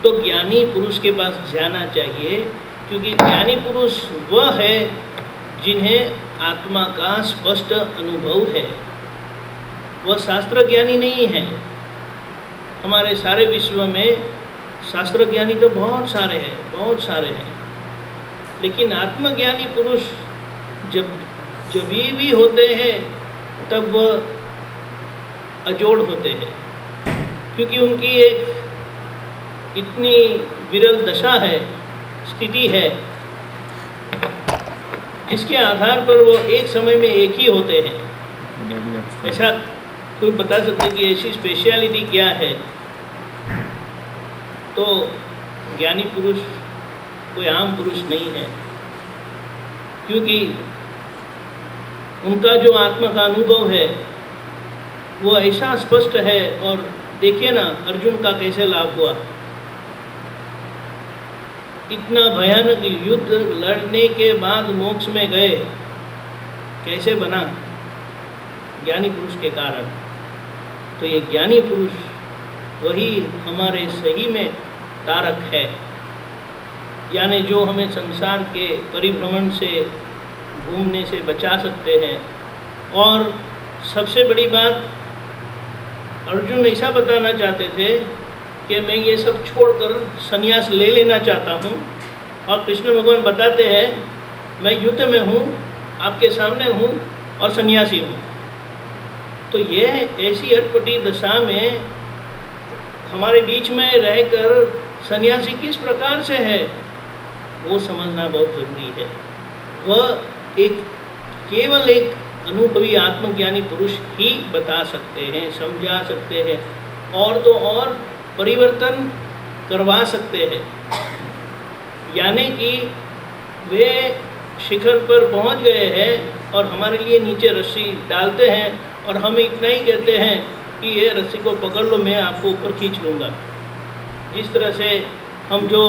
Speaker 2: तो ज्ञानी पुरुष के पास जाना चाहिए, क्योंकि ज्ञानी पुरुष वह है जिन्हें आत्मा का स्पष्ट अनुभव है। वह शास्त्र ज्ञानी नहीं है। हमारे सारे विश्व में शास्त्र ज्ञानी तो बहुत सारे हैं, बहुत सारे हैं, लेकिन आत्मज्ञानी पुरुष जब भी होते हैं तब वह अजोड़ होते हैं, क्योंकि उनकी एक इतनी विरल दशा है, स्थिति है, जिसके आधार पर वो एक समय में एक ही होते हैं। ऐसा कोई बता सकते कि ऐसी स्पेशलिटी क्या है? तो ज्ञानी पुरुष कोई आम पुरुष नहीं है, क्योंकि उनका जो आत्मा का अनुभव है वो ऐसा स्पष्ट है। और देखिए ना, अर्जुन का कैसे लाभ हुआ। इतना भयानक युद्ध लड़ने के बाद मोक्ष में गए, कैसे बना? ज्ञानी पुरुष के कारण। तो ये ज्ञानी पुरुष वही हमारे सही में तारक है, यानी जो हमें संसार के परिभ्रमण से, घूमने से बचा सकते हैं। और सबसे बड़ी बात, अर्जुन ऐसा बताना चाहते थे कि मैं ये सब छोड़कर संन्यास ले लेना चाहता हूँ, और कृष्ण भगवान बताते हैं मैं युद्ध में हूँ, आपके सामने हूँ और सन्यासी हूँ। तो ये ऐसी अटपटी दशा में हमारे बीच में रहकर सन्यासी किस प्रकार से है, वो समझना बहुत जरूरी है। वह केवल एक अनुभवी आत्मज्ञानी पुरुष ही बता सकते हैं, समझा सकते हैं, और तो और परिवर्तन करवा सकते हैं। यानी कि वे शिखर पर पहुंच गए हैं और हमारे लिए नीचे रस्सी डालते हैं, और हम इतना ही कहते हैं कि ये रस्सी को पकड़ लो, मैं आपको ऊपर खींच लूँगा। जिस तरह से हम जो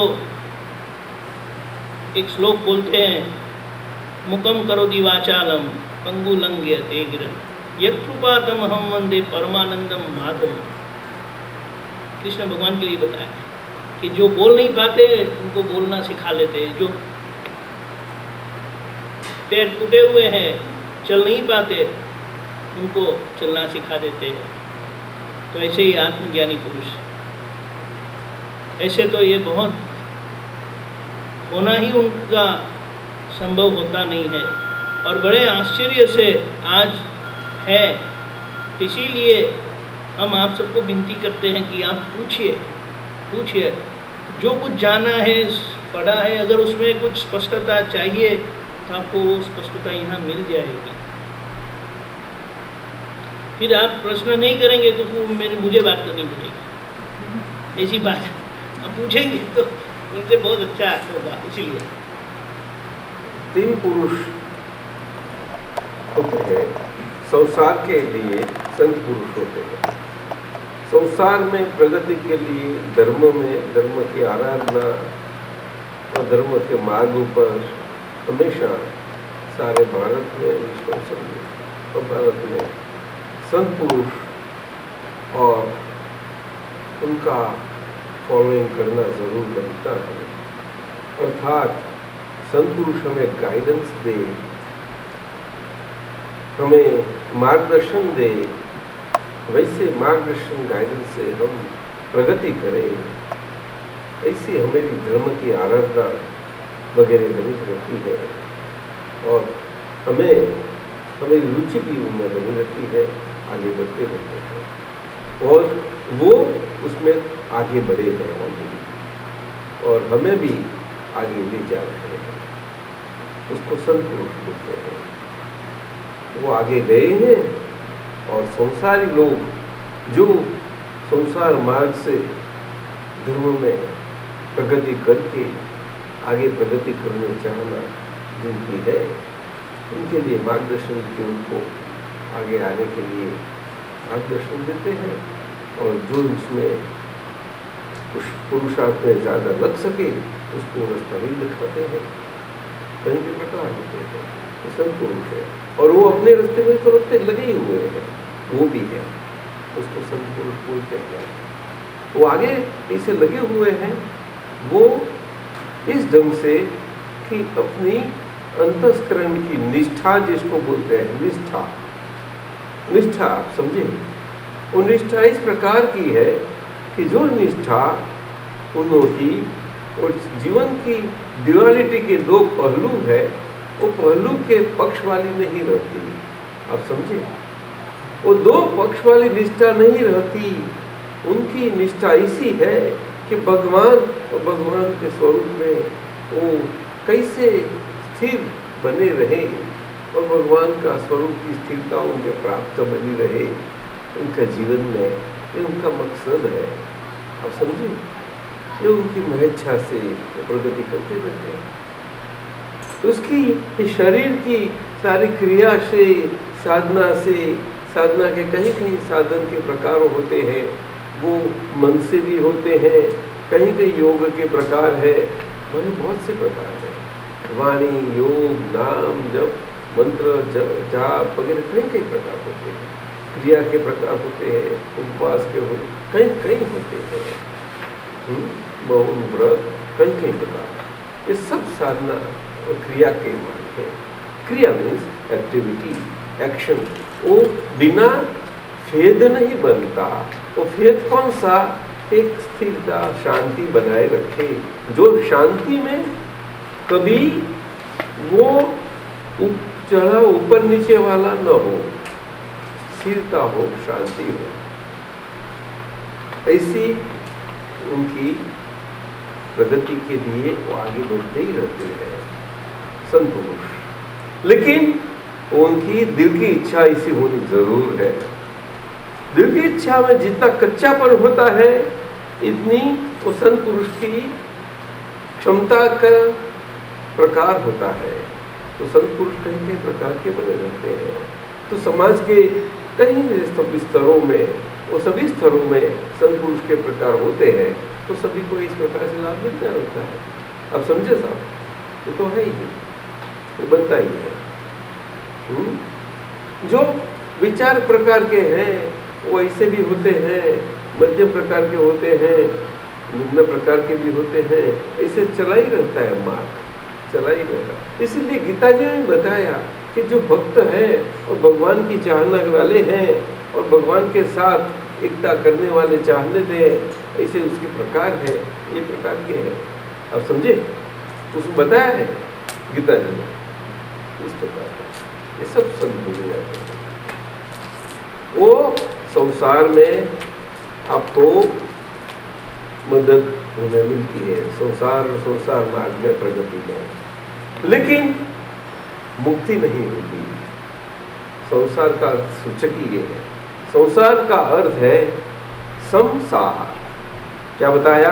Speaker 2: एक श्लोक बोलते हैं, मुकम करोति वाचालम पंगुलंघ्यते गिरं यत्कृपातम हम वंदे परमानंदम माधवम। कृष्ण भगवान के लिए बताया कि जो बोल नहीं पाते उनको बोलना सिखा लेते हैं, जो पैर टूटे हुए हैं, चल नहीं पाते, उनको चलना सिखा देते हैं। तो ऐसे ही आत्मज्ञानी पुरुष, ऐसे तो ये बहुत होना ही उनका संभव होता नहीं है, और बड़े आश्चर्य से आज है। इसीलिए हम आप सबको विनती करते हैं कि आप पूछिए, जो कुछ जाना है, पढ़ा है, अगर उसमें कुछ स्पष्टता चाहिए तो आपको वो स्पष्टता यहाँ मिल जाएगी। फिर आप प्रश्न नहीं करेंगे तो मुझे बात करनी पड़ेगी, ऐसी बात। आप पूछेंगे तो उनसे बहुत अच्छा होगा। इसीलिए
Speaker 3: 3 पुरुष होते हैं संसार के लिए, संत पुरुष होते हैं। संसार में प्रगति के लिए धर्म में, धर्म की आराधना और धर्म के मार्ग पर हमेशा सारे भारत में, विश्व और भारत में संत पुरुष और उनका फॉलोइंग करना जरूर बनता है। अर्थात संत पुरुष हमें गाइडेंस दे, हमें मार्गदर्शन दे, वैसे मार्गदर्शन गाइडेंस से हम प्रगति करें। ऐसी हमारी धर्म की आराधना वगैरह बनी रहती है, और हमें रुचि भी उनमें बनी रहती है, आगे बढ़ते रहते हैं, और वो उसमें आगे बढ़े हैं ऑलरेडी, और हमें भी आगे ले जा रहे हैं। उसको संत पुरुष बोलते हैं। वो आगे गए हैं, और संसारी लोग जो संसार मार्ग से धर्म में प्रगति करके आगे प्रगति करने चाहना जिनकी है, उनके लिए मार्गदर्शन के उनको आगे आने के लिए मार्गदर्शन देते हैं, और जो इसमें पुरुषार्थ में ज़्यादा लग सके उसको रास्ता भी दिखाते हैं, कहीं भी बता देते हैं। तो संत पुरुष है, और वो अपने रास्ते में तो रास्ते लगे ही हुए हैं, वो भी है, उसको संत पुरुष बोलते हैं। वो आगे ऐसे लगे हुए हैं, वो इस ढंग से कि अपनी अंतस्करण की निष्ठा, जिसको बोलते हैं निष्ठा, आप समझे, वो निष्ठा इस प्रकार की है कि जो निष्ठा उन्होंने और जीवन की ड्युअलिटी के 2 पहलू है, वो पहलू के पक्ष वाली नहीं रहती। आप समझे, वो 2 पक्ष वाली निष्ठा नहीं रहती। उनकी निष्ठा इसी है कि भगवान और भगवान के स्वरूप में वो कैसे स्थिर बने रहे, और भगवान का स्वरूप की स्थिरता उनके प्राप्त बनी रहे उनका जीवन में, ये उनका मकसद है। आप समझे, ये उनकी महेच्छा से प्रगति करते रहते हैं। उसकी शरीर की सारी क्रिया से, साधना के कहीं कहीं साधन के प्रकार होते हैं, वो मन से भी होते हैं, कहीं कहीं योग के प्रकार है, बहुत से प्रकार है। वाणी, योग, नाम, जप, मंत्र जाप वगैरह कई प्रकार होते हैं, क्रिया के प्रकार होते हैं, उपवास के कई होते हैं, मौन व्रत कई प्रकार, ये सब साधना और क्रिया के मार्ग है। क्रिया मीन्स एक्टिविटी, एक्शन। वो बिना भेद नहीं बनता। वो भेद कौन सा? एक स्थिरता, शांति बनाए रखे, जो शांति में कभी वो चढ़ा ऊपर नीचे वाला न हो, स्थिरता हो, शांति हो। ऐसी उनकी प्रगति के लिए वो आगे बढ़ते ही रहते हैं संत पुरुष। लेकिन उनकी दिल की इच्छा ऐसी होनी जरूर है। दिल की इच्छा में जितना कच्चापन होता है, इतनी वो संत पुरुष की क्षमता का प्रकार होता है। तो संत पुरुष कई प्रकार के बने रहते हैं। तो समाज के कई स्तरों में, वो सभी स्तरों में संत पुरुष के प्रकार होते हैं। तो सभी को इस प्रकार से लाभ मिलता रहता है। अब समझे साहब, ये तो है ही, ये बनता ही है। जो विचार प्रकार के हैं वो ऐसे भी होते हैं, मध्यम प्रकार के होते हैं, निम्न प्रकार के भी होते हैं। ऐसे चला ही रहता है मार्ग, चला ही रहता। इसीलिए गीता जी ने बताया कि जो भक्त है और भगवान की चाहने वाले हैं और भगवान के साथ एकता करने वाले चाहने दे, ऐसे उसके प्रकार है, ये प्रकार के हैं। अब समझे, उसको बताया है गीता जी ने इस प्रकार का। ये सब संपूर्ण है। वो संसार में आपको मदद हमें मिलती है, संसार मार्ग में, प्रगति में, लेकिन मुक्ति नहीं होती। संसार का सूचक ही ये है। संसार का अर्थ है संसार। क्या बताया?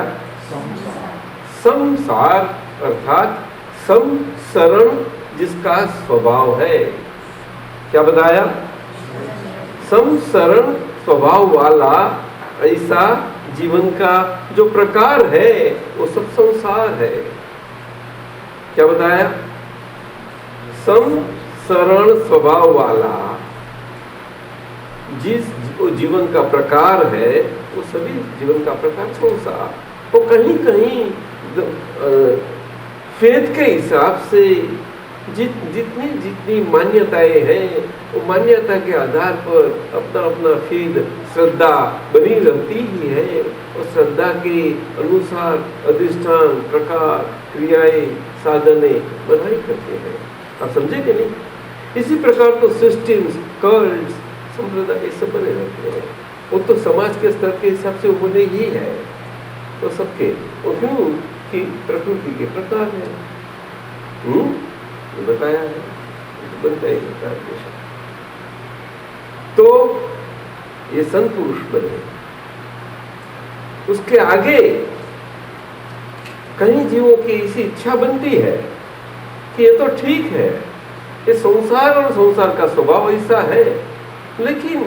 Speaker 3: संसार अर्थात संसरण, जिसका स्वभाव है। क्या बताया? संसरण स्वभाव वाला ऐसा जीवन का जो प्रकार है, वो सब संसार है। क्या बताया? संसरण स्वभाव वाला जिस जीवन का प्रकार है, वो सभी जीवन का प्रकार संसार। वो कहीं कहीं वेद के हिसाब से जितनी मान्यताएं हैं, वो मान्यता के आधार पर अपना अपना फेद, श्रद्धा बनी रहती ही है। और श्रद्धा के अनुसार अधिष्ठान, प्रकार, क्रियाएं, साधने बनाई करते हैं। आप समझे कि नहीं? इसी प्रकार तो सिस्टम्स, कल्ट्स, संप्रदाय ये सब बने रहते हैं। वो तो समाज के स्तर के हिसाब से होने ही है। तो सबके क्यों कि प्रकृति के प्रकार है, बताया है, बनता ही प्रकार के। तो ये संत पुरुष बने। उसके आगे कई जीवों की ऐसी इच्छा बनती है कि ये तो ठीक है, ये संसार और संसार का स्वभाव ऐसा है, लेकिन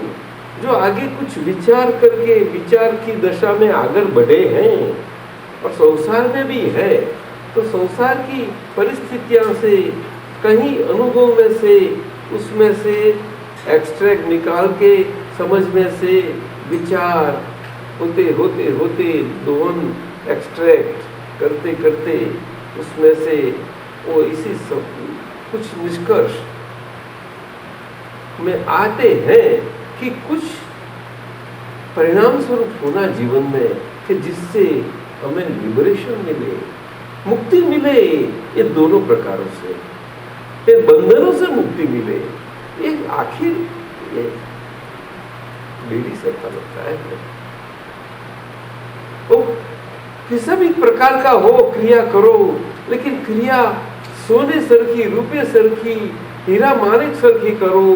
Speaker 3: जो आगे कुछ विचार करके विचार की दशा में आगे बढ़े हैं और संसार में भी है, तो संसार की परिस्थितियां से, कहीं अनुभव में से, उसमें से एक्सट्रैक्ट निकाल के समझ में से विचार होते होते होते दोहन एक्सट्रैक्ट करते करते उसमें से वो इसी सब कुछ निष्कर्ष में आते हैं कि कुछ परिणाम स्वरूप होना जीवन में कि जिससे हमें लिबरेशन मिले, मुक्ति मिले। ये दोनों प्रकारों से, ये बंधनों से मुक्ति मिले। ये आखिर ये बेड़ी से लगता है। तो किसी भी प्रकार का हो क्रिया करो, लेकिन क्रिया सोने सर की, रुपये सर की, हीरा माणिक सर की करो,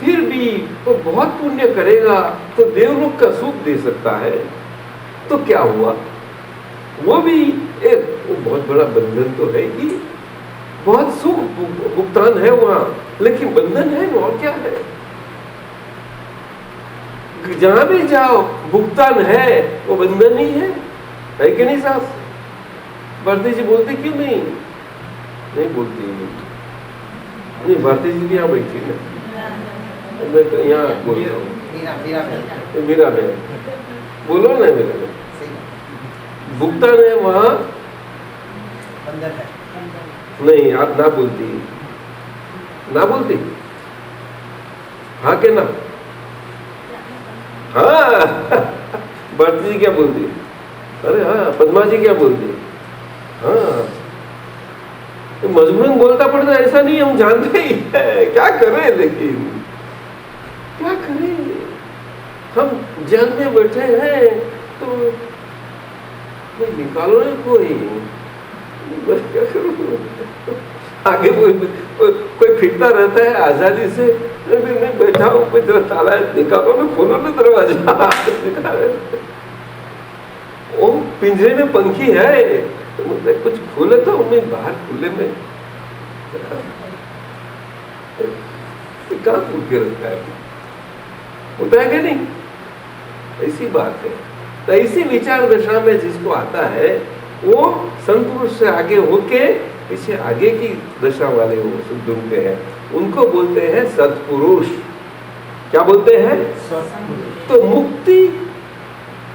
Speaker 3: फिर भी वो बहुत पुण्य करेगा तो देवलोक का सुख दे सकता है। तो क्या हुआ? वो भी एक बहुत बड़ा बंधन तो है ही, बहुत सुख भुगतान है वहां, लेकिन बंधन है वो, और क्या है? जहां भी जाओ भुगतान है, वो बंधन ही है कि नहीं साहब? भारती जी बोलते क्यों नहीं बोलती? नहीं, भारती जी भी यहाँ बैठी है, मैं तो यहाँ बोल रहा हूँ। मीरा बहन बोलो ना, मीरा बहन भुगतान है वहाँ नहीं, आप ना बोलती, ना बोलती, हाँ के ना, हाँ भारती जी क्या बोलती, अरे हाँ पद्मा जी क्या बोलती, हाँ तो मजबूरन बोलता पड़ता, ऐसा नहीं, हम जानते ही है, क्या करें, लेकिन क्या करें, हम जेल में बैठे हैं तो कोई निकालो ना, कोई बस क्या करूं, आगे कोई फिरता रहता है आजादी से, मैं बैठा हूँ, कोई जरा ताला निकालो ना, खोलो ना दरवाजा, वो पिंजरे में पंखी है, तो मतलब कुछ खोले तो मैं बाहर खुले में कहाँ खुल के रखता है, होता है कि नहीं, ऐसी बात है। तो ऐसी विचार दशा में जिसको आता है वो संत पुरुष से आगे होके पीछे आगे की दशा वाले वो ढूंढते हैं, उनको बोलते हैं सत्पुरुष। क्या बोलते हैं? तो मुक्ति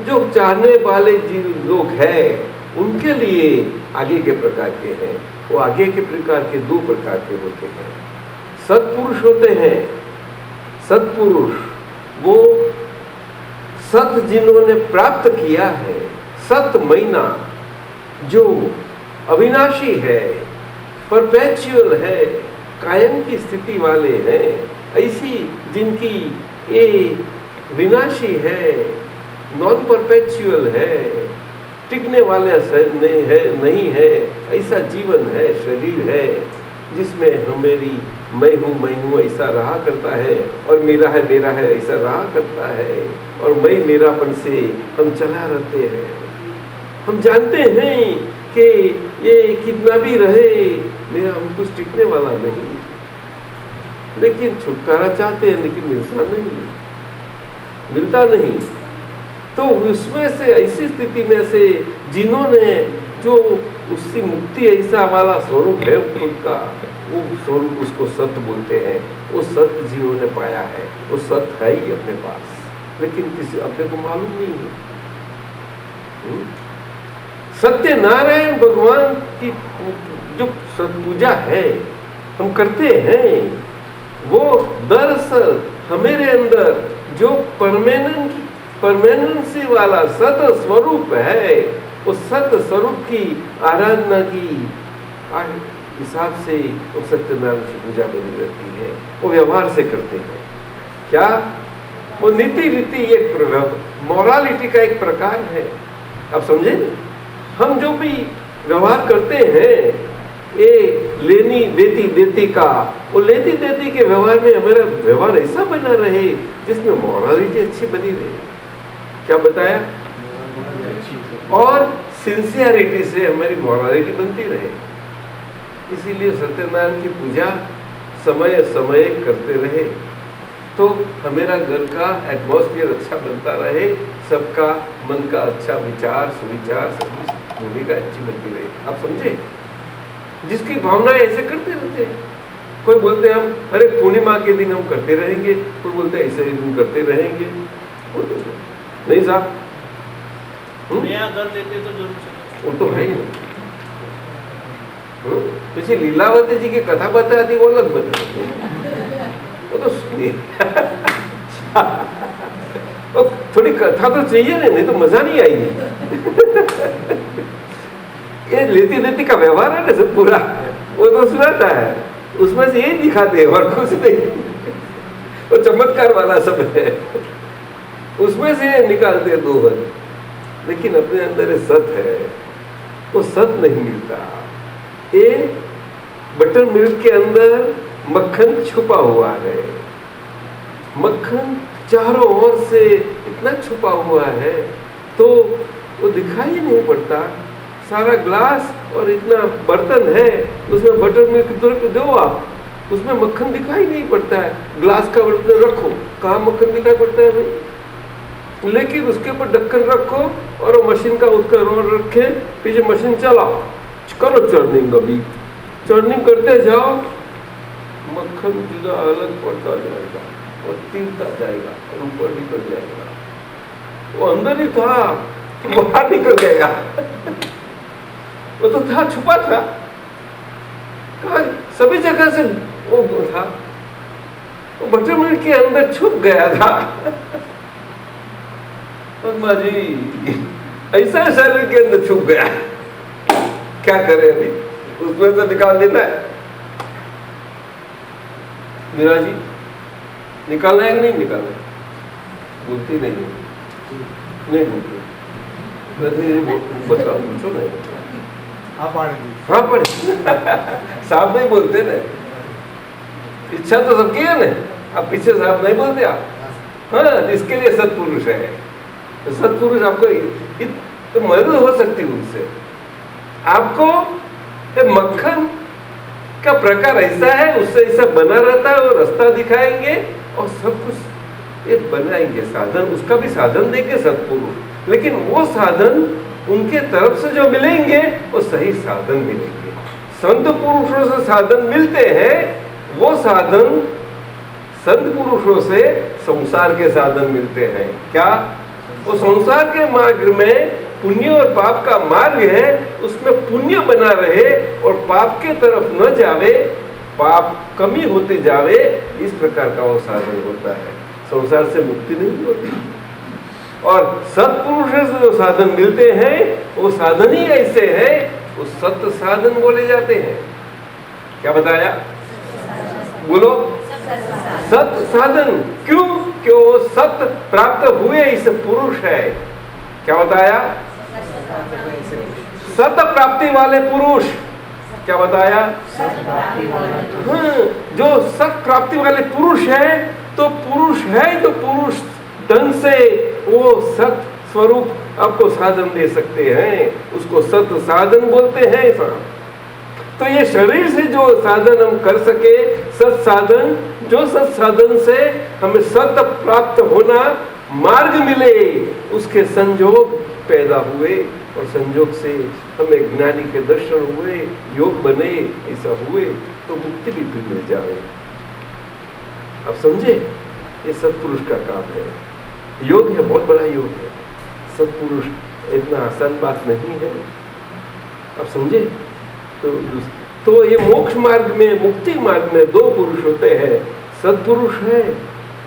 Speaker 3: जो चाहने वाले लोग हैं उनके लिए आगे के प्रकार के हैं, वो आगे के प्रकार के दो प्रकार के होते हैं। सत्पुरुष होते हैं, सत्पुरुष वो सत जिन्होंने प्राप्त किया है, सत महीना जो अविनाशी है, परपेचुअल है, कायम की स्थिति वाले हैं, ऐसी जिनकी ये विनाशी है, नॉन परपेचुअल है, टिकने वाले नहीं है, ऐसा जीवन है, शरीर है जिसमें हमेरी मैं हूँ ऐसा रहा करता है, और मेरा है ऐसा रहा करता है, और मैं मेरापन से हम चला रहते हैं। हम जानते हैं कि ये कितना भी रहे मेरा हम कुछ टिकने वाला नहीं, लेकिन छुटकारा चाहते हैं, लेकिन मिलता नहीं। तो उसमें से ऐसी स्थिति में से जिन्होंने जो उसकी मुक्ति ऐसा वाला स्वरूप है खुद का, वो स्वरूप उसको सत्य बोलते हैं, वो सत्य जीवों ने पाया है, वो सत्य है ही अपने पास, लेकिन किसी अपने को मालूम नहीं है। सत्य नारायण भगवान की जो पूजा है हम करते हैं, वो दरअसल हमारे अंदर जो परमानेंसी वाला सत स्वरूप है, उस सत्य स्वरूप की आराधना की हिसाब से वो सत्यनारायण की पूजा बनी रहती है, वो व्यवहार से करते हैं। क्या वो नीति रीति एक मोरालिटी का एक प्रकार है, आप समझे? हम जो भी व्यवहार करते हैं ये लेनी देती का, वो लेती देती के व्यवहार में हमारा व्यवहार ऐसा बना रहे जिसमें मोरालिटी अच्छी बनी रहे। क्या बताया? और सिंसियरिटी से हमारी मोरालिटी बनती रहे। इसीलिए सत्यनारायण की पूजा समय समय करते रहे तो हमारा घर का एटमॉस्फेयर अच्छा बनता रहे, सबका मन का अच्छा विचार सुविचार सब भूमिका अच्छी बनती रहे। आप समझे? जिसकी भावना ऐसे करते रहते हैं। कोई बोलते हैं हम अरे पूर्णिमा के दिन हम करते रहेंगे, कोई बोलते हैं ऐसे दिन करते रहेंगे। नहीं साहब,
Speaker 2: नया घर लेते तो जरूर
Speaker 3: वो तो है ही। पीछे लीलावती जी की कथा बताती वो अलग बताती, वो तो सुनिए। तो थोड़ी कथा तो चाहिए नहीं तो मजा नहीं आएगी। ये लेती देती का व्यवहार है ना सब पूरा, वो तो सुनाता है, उसमें से यही दिखाते हैं और कुछ नहीं। वो चमत्कार वाला सब है, उसमें से निकालते हैं दो हल, लेकिन अपने अंदर सत है, वो सत नहीं मिलता। ये बटर मिल्क के अंदर मक्खन छुपा हुआ है, मक्खन चारों ओर से इतना छुपा हुआ है तो वो दिखाई नहीं पड़ता। सारा ग्लास और इतना बर्तन है, उसमें बटर मिल्क दो आप, उसमें मक्खन दिखाई नहीं पड़ता है। ग्लास का बर्तन रखो, कहाँ मक्खन दिखाई पड़ता है भाई? लेकिन उसके ऊपर ढक्कन रखो और वो मशीन का उसका रोड रखे, पीछे मशीन चलाओ, करो चर्निंग। अभी चर्निंग करते जाओ, मक्खन जुदा अलग पड़ता जाएगा और तिलता जाएगा और ऊपर निकल जाएगा। वो अंदर ही था, बाहर निकल गया। वो तो था, छुपा था, कहा सभी जगह से वो था, वो बटर मिल्क के अंदर छुप गया था। अम्मा जी ऐसा शरीर के अंदर छुप गया, क्या करे अभी, उसमें से निकाल देना है। मीरा जी निकालना है कि नहीं निकालना है? बोलती नहीं बोलती, बताओ पूछो नहीं।
Speaker 5: हाँ पढ़
Speaker 3: साहब नहीं बोलते ना, इच्छा तो सबकी है ना, आप पीछे साहब नहीं बोलते आप। हाँ, इसके लिए सत्पुरुष है। तो सत्पुरुष आपको तो मदद हो सकती है उनसे। आपको मक्खन का प्रकार ऐसा है, उससे ऐसा बना रहता है, वो रास्ता दिखाएंगे और सब कुछ एक बनाएंगे साधन, उसका भी साधन देंगे सत्पुरुष। लेकिन वो साधन उनके तरफ से जो मिलेंगे वो सही साधन मिलेंगे। संत पुरुषों से साधन मिलते हैं, वो साधन संत पुरुषों से संसार के साधन मिलते हैं। क्या? वो संसार के मार्ग में पुण्य और पाप का मार्ग है, उसमें पुण्य बना रहे और पाप के तरफ न जावे, पाप कमी होते जावे, इस प्रकार का वो साधन होता है। संसार से मुक्ति नहीं होती। और सत्पुरुषों से जो साधन मिलते हैं वो साधन ही ऐसे हैं, वो सत्य साधन बोले जाते हैं। क्या बताया? बोलो, सत्य साधन। क्यों? क्यों सत्य प्राप्त हुए इस पुरुष है। क्या बताया? सत्य प्राप्ति वाले पुरुष। क्या बताया? जो सत्य प्राप्ति वाले पुरुष है, तो पुरुष है तो पुरुष ढंग से वो सत्य स्वरूप आपको साधन दे सकते हैं, उसको सत्य साधन बोलते हैं। तो ये शरीर से जो साधन हम कर सके, सत साधन, जो सत साधन से हमें सत्य प्राप्त होना मार्ग मिले, उसके संयोग पैदा हुए और संयोग से हमें ज्ञानी के दर्शन हुए, योग बने, ऐसा हुए तो मुक्ति भी मिल जाए। अब समझे, ये सत्पुरुष का काम है। योग है, बहुत बड़ा योग है। सत्पुरुष इतना आसान बात नहीं है। अब समझे? तो ये मोक्ष मार्ग में, मुक्ति मार्ग में दो पुरुष होते हैं। सत्पुरुष है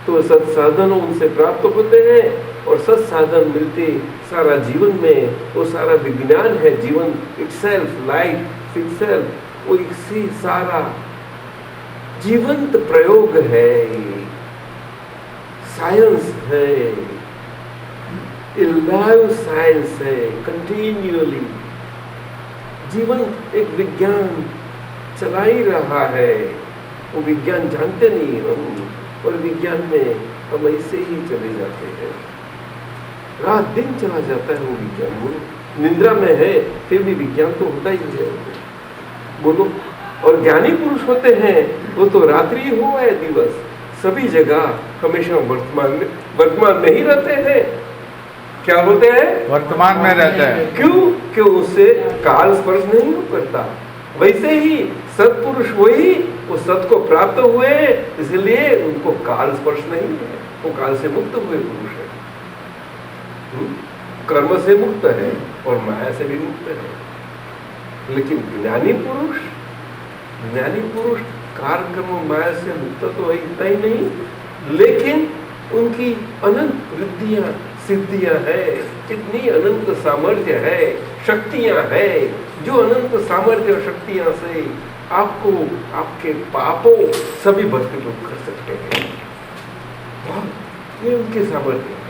Speaker 3: तो सत साधन उनसे प्राप्त होते हैं और सत साधन मिलते सारा जीवन में, वो सारा विज्ञान है, जीवन इटसेल्फ, लाइफ इटसेल्फ, वो इसी सारा जीवंत प्रयोग है, साइंस है, लाइव साइंस है, कंटिन्यूअली जीवन एक विज्ञान चला ही रहा है। वो विज्ञान जानते नहीं हम, और विज्ञान में हम ऐसे ही चले जाते हैं, रात दिन चला जाता है वो विज्ञान। वो निंद्रा में है फिर भी विज्ञान तो होता ही है। बोलो, और ज्ञानी पुरुष होते हैं वो तो रात्रि हो या दिवस, सभी जगह हमेशा वर्तमान में ही रहते हैं। क्या होते हैं? वर्तमान में रहते हैं। क्यों? क्यों? उससे काल स्पर्श नहीं करता। वैसे ही सत्पुरुष वही, वो सत को प्राप्त हुए, इसलिए उनको काल स्पर्श नहीं है, वो काल से मुक्त हुए पुरुष है। कर्म से मुक्त है और माया से भी मुक्त है। लेकिन ज्ञानी पुरुष काल कर्म माया से मुक्त तो है इतना ही नहीं, लेकिन उनकी अनंत वृद्धियां सिद्धियां है, इतनी अनंत सामर्थ्य है, शक्तियां है, जो अनंत सामर्थ्य और शक्तियां से आपको आपके पापों सभी भस्मीभूत कर सकते हैं। ये उनके सामर्थ्य है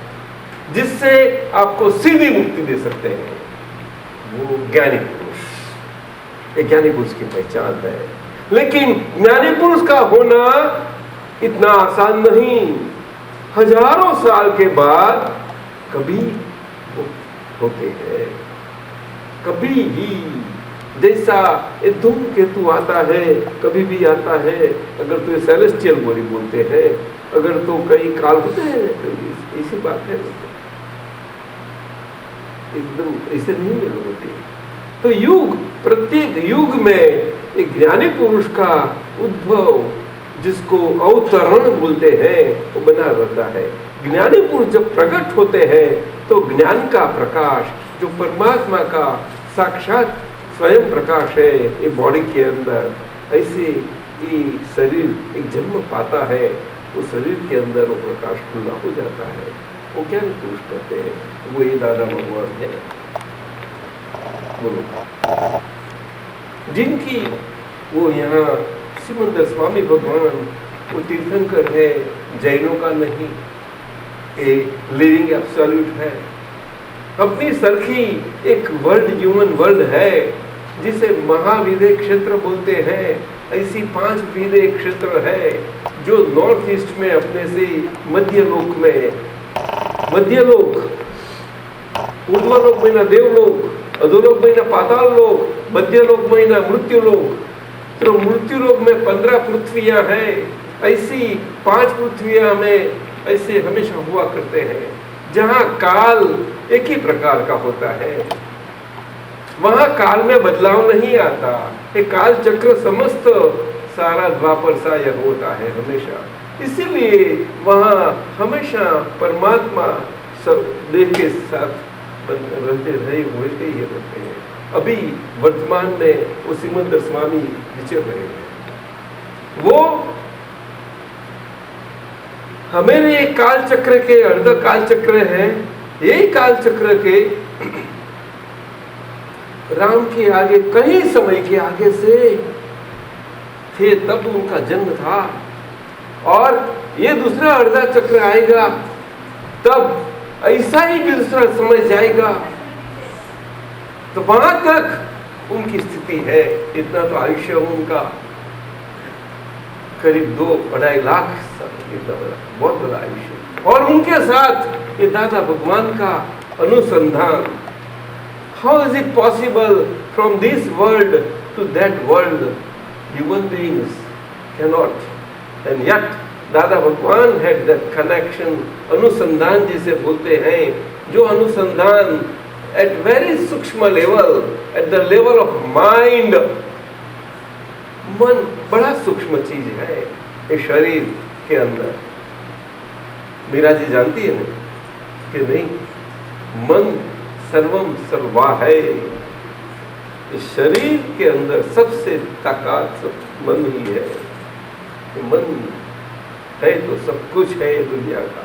Speaker 3: जिससे आपको सीधी मुक्ति दे सकते हैं। वो ज्ञानी पुरुष, एक ज्ञानी पुरुष की पहचान है। लेकिन ज्ञानी पुरुष का होना इतना आसान नहीं। हजारों साल के बाद कभी होते हैं, कभी ही, जैसा एक धूमकेतु आता है, कभी भी आता है। अगर तो सेलेस्टियल बॉडी बोलते हैं, अगर तो कई काल होते हैं, ऐसी बात है, एकदम ऐसे नहीं होती। तो युग, प्रत्येक युग में एक ज्ञानी पुरुष का उद्भव जिसको अवतरण बोलते हैं, वो बना रहता है। ज्ञानी पुरुष जब प्रकट होते हैं तो ज्ञान का प्रकाश, जो परमात्मा का साक्षात स्वयं प्रकाश है ये बॉडी के अंदर, ऐसे ये शरीर एक जन्म पाता है, उस शरीर के अंदर वो प्रकाश खुला हो जाता है। वो ज्ञानी पुरुष कहते हैं, वो ये दादा भगवान है। बोलो, जिनकी वो यहाँ सिमंदर स्वामी भगवान, वो तीर्थंकर है, जैनों का नहीं, ये लिविंग एब्सोल्यूट है। अपनी सरखी एक वर्ल्ड, ह्यूमन वर्ल्ड है, जिसे महाविदय क्षेत्र बोलते हैं। ऐसी 5 विदय क्षेत्र है जो नॉर्थ ईस्ट में अपने से मध्यलोक में, मध्यलोक, ऊर्ध्वलोक महीना देवलोक, अधोलोक महीना पाताल लोक, मध्यलोक महीना मृत्युलोक। तो मृत्युलोक में 15 पृथ्वियां हैं, ऐसी 5 पृथ्वियां में ऐसे हमेशा हुआ करते हैं, जहां काल एक ही प्रकार का होता है। वहां काल में बदलाव नहीं आता, ये काल चक्र समस्त सारा द्वापर सा यह होता है हमेशा। इसीलिए वहां हमेशा परमात्मा सब देह के साथ रहते रहे हुए ही रहते हैं। अभी वर्तमान में वो सिमंदर स्वामी विचर रहे हैं। वो हमें काल चक्र के अर्ध काल चक्र है, यही काल चक्र के राम के आगे, कई समय के आगे से थे, तब उनका जन्म था। और ये दूसरा अर्धा चक्र आएगा तब ऐसा ही दूसरा समय जाएगा, तो वहां तक उनकी स्थिति है। इतना तो आयुष्य उनका करीब 2-2.5 लाख साल, इतना बड़ा, बहुत बड़ा आयुष्य। और उनके साथ ये दादा भगवान का अनुसंधान, how is it possible from this world to that world, human beings cannot, and yet Dada Bhagwan had that connection. अनुसंधान जिसे बोलते हैं, जो अनुसंधान at very सूक्ष्म level, at the level of mind, मन बड़ा सूक्ष्म चीज है ये शरीर के अंदर। मीरा जी जानती है ना कि नहीं, मन सर्वम सर्वा है। इस शरीर के अंदर सबसे ताकत मन ही है। मन है तो सब कुछ है दुनिया का।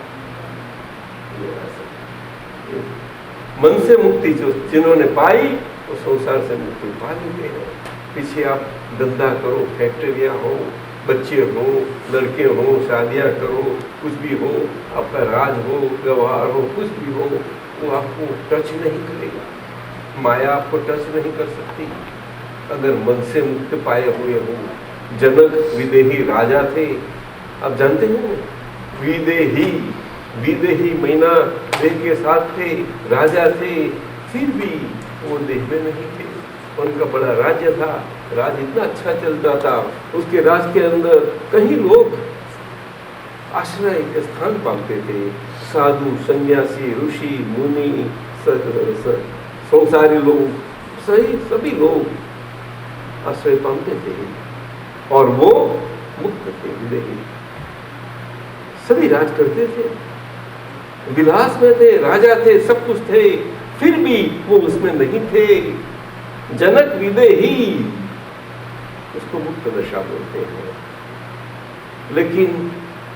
Speaker 3: मन से मुक्ति जो जिन्होंने पाई वो संसार से मुक्ति पा लेते हैं। पीछे आप धंधा करो, फैक्ट्रियाँ हो, बच्चे हो, लड़के हो, शादियाँ करो, कुछ भी हो, आपका राज हो, व्यवहार हो, कुछ भी हो, वो आपको टच नहीं करेगा। माया आपको टच नहीं कर सकती अगर मन से मुक्त पाए हुए हो। जनक विदेही राजा थे, आप जानते हो, विदेही महीना देह के साथ थे, राजा थे, फिर भी वो देह में नहीं थे। उनका बड़ा राज्य था, राज इतना अच्छा चलता था, उसके राज के अंदर कई लोग आश्रय के स्थान पाते थे। साधु, सन्यासी, ऋषि, मुनि, संसारी लोग, सभी लोग आश्रय पाते थे और वो मुक्त थे, विदेही। सभी राज करते थे, विलास में थे, राजा थे, सब कुछ थे, फिर भी वो उसमें नहीं थे। जनक विदेही, उसको मुक्त दशा बोलते हैं। लेकिन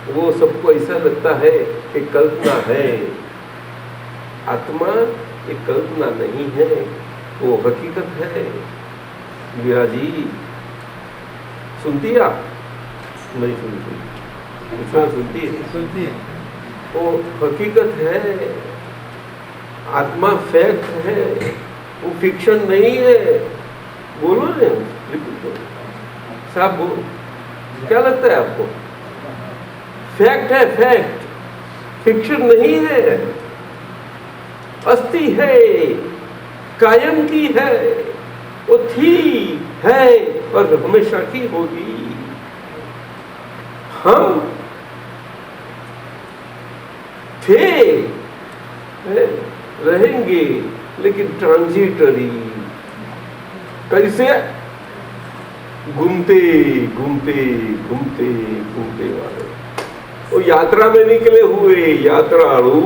Speaker 3: वो सबको ऐसा लगता है कि कल्पना है। आत्मा एक कल्पना नहीं है, वो हकीकत है। मीरा जी सुनती आप? नहीं सुनती, इतना सुनती है?
Speaker 5: सुनती है।
Speaker 3: वो हकीकत है, आत्मा फैक्ट है, वो फिक्शन नहीं है। बोलो ना, बिल्कुल साहब बोलो, क्या लगता है आपको? फैक्ट है, फैक्ट, फिक्शन नहीं है। अस्थि है, कायम की है, वो थी, है और हमेशा की होगी। हम थे, रहेंगे, लेकिन ट्रांजिटरी। कैसे? घूमते घूमते घूमते घूमते वाले, वो यात्रा में निकले हुए यात्रालु।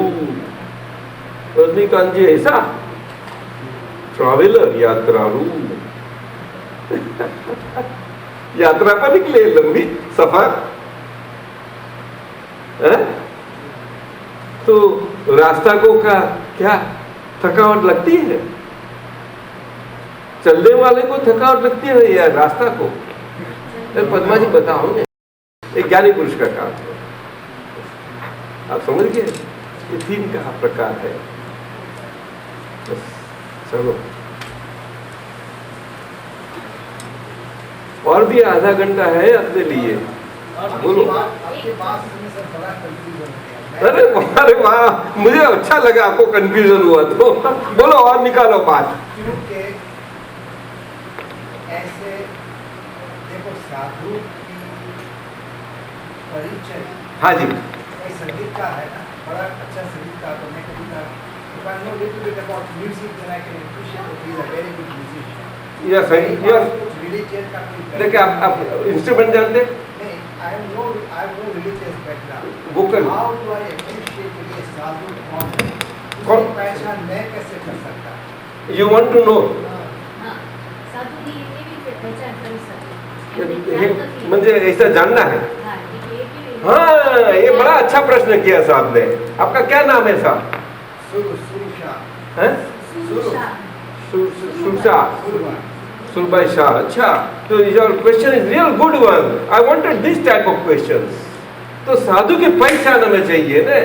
Speaker 3: रजनीकांत जी ऐसा ट्रैवलर, यात्रालु यात्रा पर निकले, लंबी सफर है? तो रास्ता को क्या थकावट लगती है? चलने वाले को थकावट लगती है या रास्ता को? पद्मा जी बताओ ने, एक ज्ञानी पुरुष का काम है, आप समझ गए? ये 3 का प्रकार है। बस चलो, और भी आधा घंटा है अपने लिए, बोलो। अरे वाह, मुझे अच्छा लगा आपको कंफ्यूजन हुआ तो बोलो और निकालो बात।
Speaker 7: क्योंकि ऐसे देखो, साधु की परिचय,
Speaker 3: हाँ जी,
Speaker 7: संगीत का है ना, बड़ा अच्छा संगीत का। तो मैं कभी if I know little bit about music, then I can appreciate that he is a very good musician.
Speaker 3: Yes
Speaker 7: Religion का कोई
Speaker 3: देखिए, आप इंस्ट्रूमेंट जानते हैं?
Speaker 7: नहीं, I have no religious background.
Speaker 3: Vocal.
Speaker 7: How do I appreciate कि ये साधु कौन है?
Speaker 3: कौन?
Speaker 7: उसकी पहचान मैं कैसे कर सकता?
Speaker 3: You want to know?
Speaker 6: हाँ, साधु की ये भी पहचान कर सकते।
Speaker 3: मुझे ऐसा जानना है।
Speaker 6: हाँ, ये
Speaker 3: हाँ, ये बड़ा अच्छा प्रश्न किया साहब ने। आपका क्या नाम है साहब?
Speaker 7: सुरशाह।
Speaker 3: हैं? सुरशा, सुरभाई शाह। अच्छा, तो your question is real good one. I wanted this type of questions. तो साधु की पहचान हमें चाहिए ना।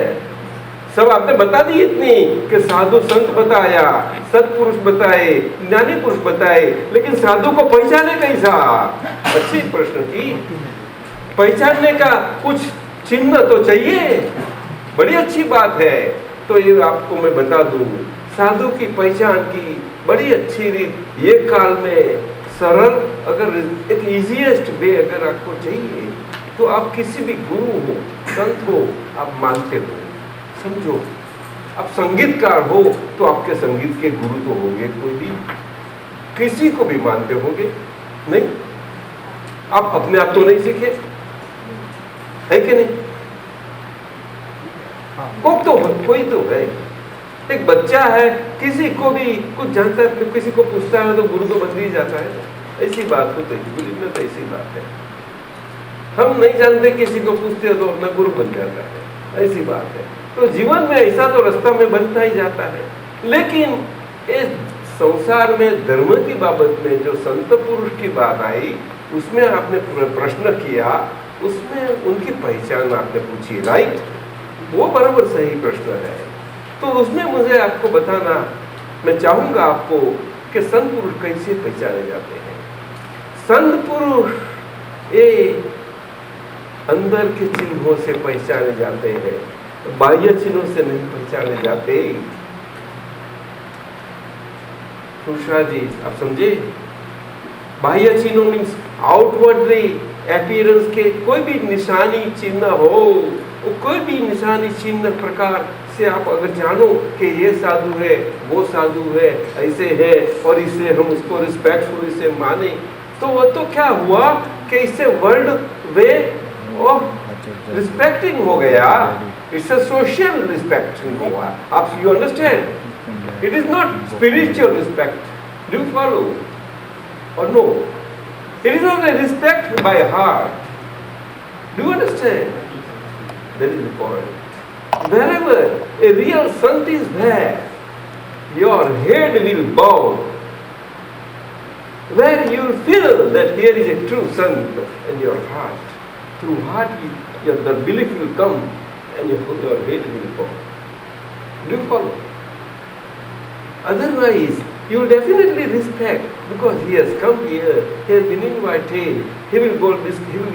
Speaker 3: सब आपने बता दी इतनी कि साधु संत बताया, सत्पुरुष बताए, ज्ञानी पुरुष बताए, लेकिन साधु को पहचाने कैसा? अच्छी प्रश्न की। पहचानने का कुछ चिन्ह तो चाहिए, बड़ी अच्छी बात है। तो ये आपको मैं बता दूं, साधु की पहचान की बड़ी अच्छी रीत एक काल में सरल, अगर एक इजीएस्ट वे अगर आपको चाहिए तो आप किसी भी गुरु हो, संत हो, आप मानते हो, समझो। आप संगीतकार हो तो आपके संगीत के गुरु तो होंगे कोई भी, किसी को भी मानते होंगे नहीं? आप अपने आप तो नहीं सीखे, है कि नहीं? कोई तो है। एक बच्चा है, किसी को भी कुछ जानता है, किसी को पूछता है तो गुरु तो बन ही जाता है। ऐसी बात तो गुरु में तो ऐसी बात है। हम नहीं जानते, किसी को पूछते हो तो अपना गुरु बन जाता है, ऐसी बात है। तो जीवन में ऐसा तो रास्ता में बनता ही जाता है। लेकिन इस संसार में धर्म की बाबत में जो संत पुरुष की बात आई, उसमें आपने प्रश्न किया, उसमें उनकी पहचान आपने पूछी, राइट? वो बराबर सही प्रश्न है। तो उसमें मुझे आपको बताना, मैं चाहूंगा आपको कि संत पुरुष कैसे पहचाने जाते हैं। संत पुरुष ये अंदर के चिन्हों से पहचाने जाते हैं, बाह्य चिन्हों से नहीं पहचाने जाते। सुषा जी, आप समझे? बाह्य चिन्हों मीन्स आउटवर्डली अपीयरेंस के कोई भी निशानी चिन्ह हो, कोई भी निशानी चिन्ह प्रकार से आप अगर जानो कि ये साधु है, वो साधु है, ऐसे है, और इसे हम उसको रिस्पेक्टफुल इसे माने, तो वो तो क्या हुआ कि इससे वर्ल्ड वे ऑफ रिस्पेक्टिंग हो गया। इट्स अ सोशल रिस्पेक्टिंग हुआ। आप you understand? It is not spiritual respect. Do you follow or no? इट इज नॉट a respect by heart. Do you understand? That is the point. Wherever a real sant is there, your head will bow. Where you feel that here is a true sant in your heart, through heart the belief will come and your head will bow. Do you follow? Otherwise, you will definitely respect, because he has come here, he has been invited, he will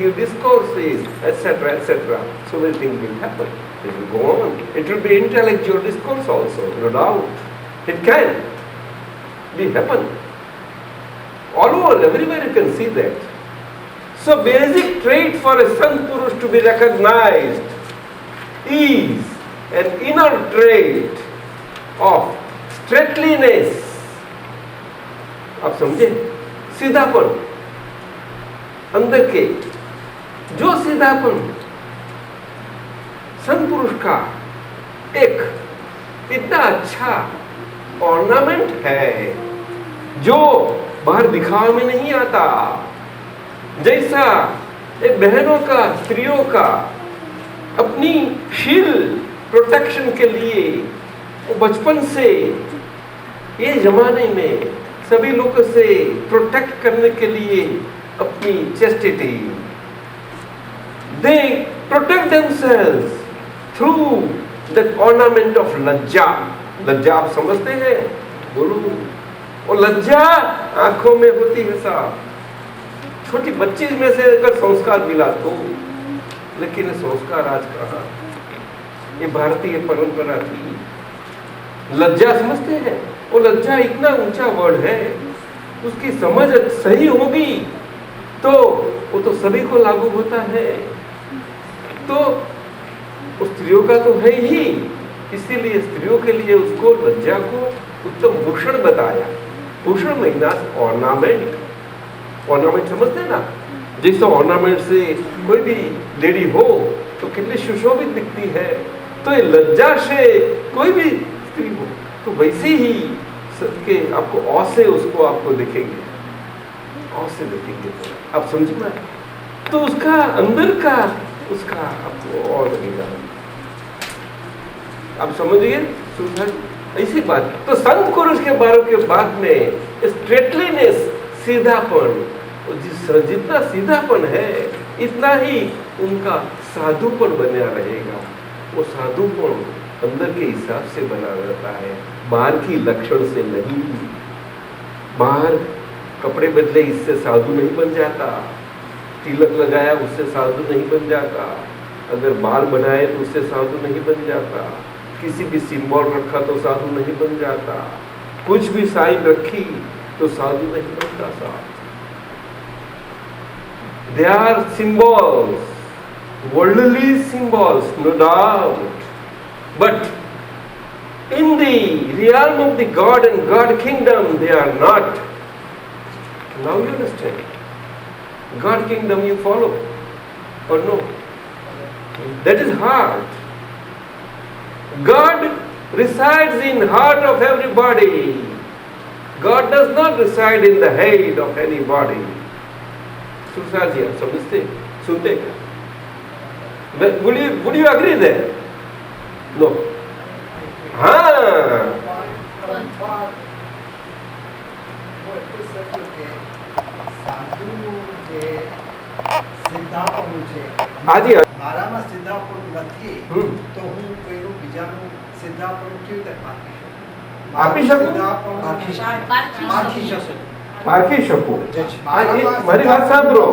Speaker 3: give discourses, etc., etc. So many things will happen. It will go on. It will be intellectual discourse also, no doubt. It can be happen. All over, everywhere you can see that. So basic trait for a Sant Purush to be recognized is an inner trait of straightliness. आप समझे? सीधापन, अंदर के जो सीधापन संत पुरुष का एक इतना अच्छा ऑर्नामेंट है जो बाहर दिखावा में नहीं आता, जैसा एक बहनों का, स्त्रियों का अपनी शील्ड प्रोटेक्शन के लिए वो बचपन से ये जमाने में सभी लोगों से प्रोटेक्ट करने के लिए अपनी chastity, they protect themselves through that ornament of लज्जा। लज्जा आप समझते हैं? बोलो। और लज्जा आंखों में होती है साहब। छोटी बच्ची में से अगर संस्कार मिला तो, लेकिन संस्कार आज कहाँ? ये भारतीय परंपरा थी। लज्जा समझते हैं? वो लज्जा इतना ऊंचा वर्ड है, उसकी समझ सही होगी तो वो तो सभी को लागू होता है। तो स्त्रियों का तो है ही, इसीलिए स्त्रियों के लिए उसको लज्जा को उत्तम भूषण बताया। भूषण महीना ऑर्नामेंट, ऑर्नामेंट समझते हैं ना? जैसे ऑर्नामेंट से कोई भी लेडी हो तो कितनी सुशोभित दिखती है, तो ये लज्जा से कोई भी स्त्री हो तो वैसे ही सबके आपको औ से उसको आपको देखेंगे, औ से देखेंगे। आप समझना, तो उसका अंदर का उसका आपको और लगेगा। आप समझिए सुधर ऐसी बात। तो संत पुरुष के बारे के बाद में स्ट्रेटलीनेस, सीधापन, जितना सीधापन है इतना ही उनका साधुपन बना रहेगा। वो साधुपन अंदर के हिसाब से बना रहता है, बाहर की लक्षण से नहीं। बाहर कपड़े बदले इससे साधु नहीं बन जाता, तिलक लगाया उससे साधु नहीं बन जाता, अगर बाल बनाए तो उससे साधु नहीं बन जाता, किसी भी सिंबल रखा तो साधु नहीं बन जाता, कुछ भी साइन रखी तो साधु नहीं बनता साहब। They are symbols, worldly symbols, no doubt, but in the realm of the God and God kingdom they are not. Now you understand. God kingdom you follow or no? That is heart. God resides in heart of everybody. God does not reside in the head of anybody. सुरसार जी आप समझते सुनते क्या? Would you agree there? No. हाँ. હાજી
Speaker 7: મારામાં સિદ્ધાપણ નથી તો હું કોઈનું બીજાનું સિદ્ધાપણ કેવી રીતે
Speaker 3: આપી શકું? પારખી શકું. મારી વાત સાંભળો.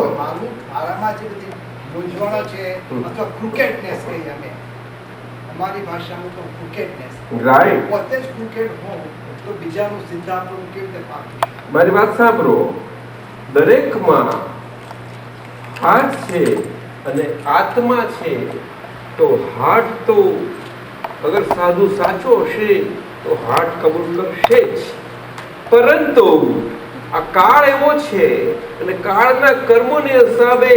Speaker 7: મારામાં જે બધી મૂંઝવણો છે અથવા ક્રિકેટનેસ કહીએ અમે અમારી ભાષામાં તો ક્રિકેટનેસ
Speaker 3: રાઈટ.
Speaker 7: પોતે જ ક્રિકેટ હોઉં તો બીજાનું સિદ્ધાપણ કેવી રીતે પારખી શકું?
Speaker 3: મારી વાત સાંભળો. દરેકમાં હાર્ટ છે અને આત્મા છે, તો હાર્ટ તો અગર સાધુ સાચો હશે તો હાર્ટ કબૂલ કરશે જ, પરંતુ આ કાળ એવો છે અને કાળના કર્મોને હિસાબે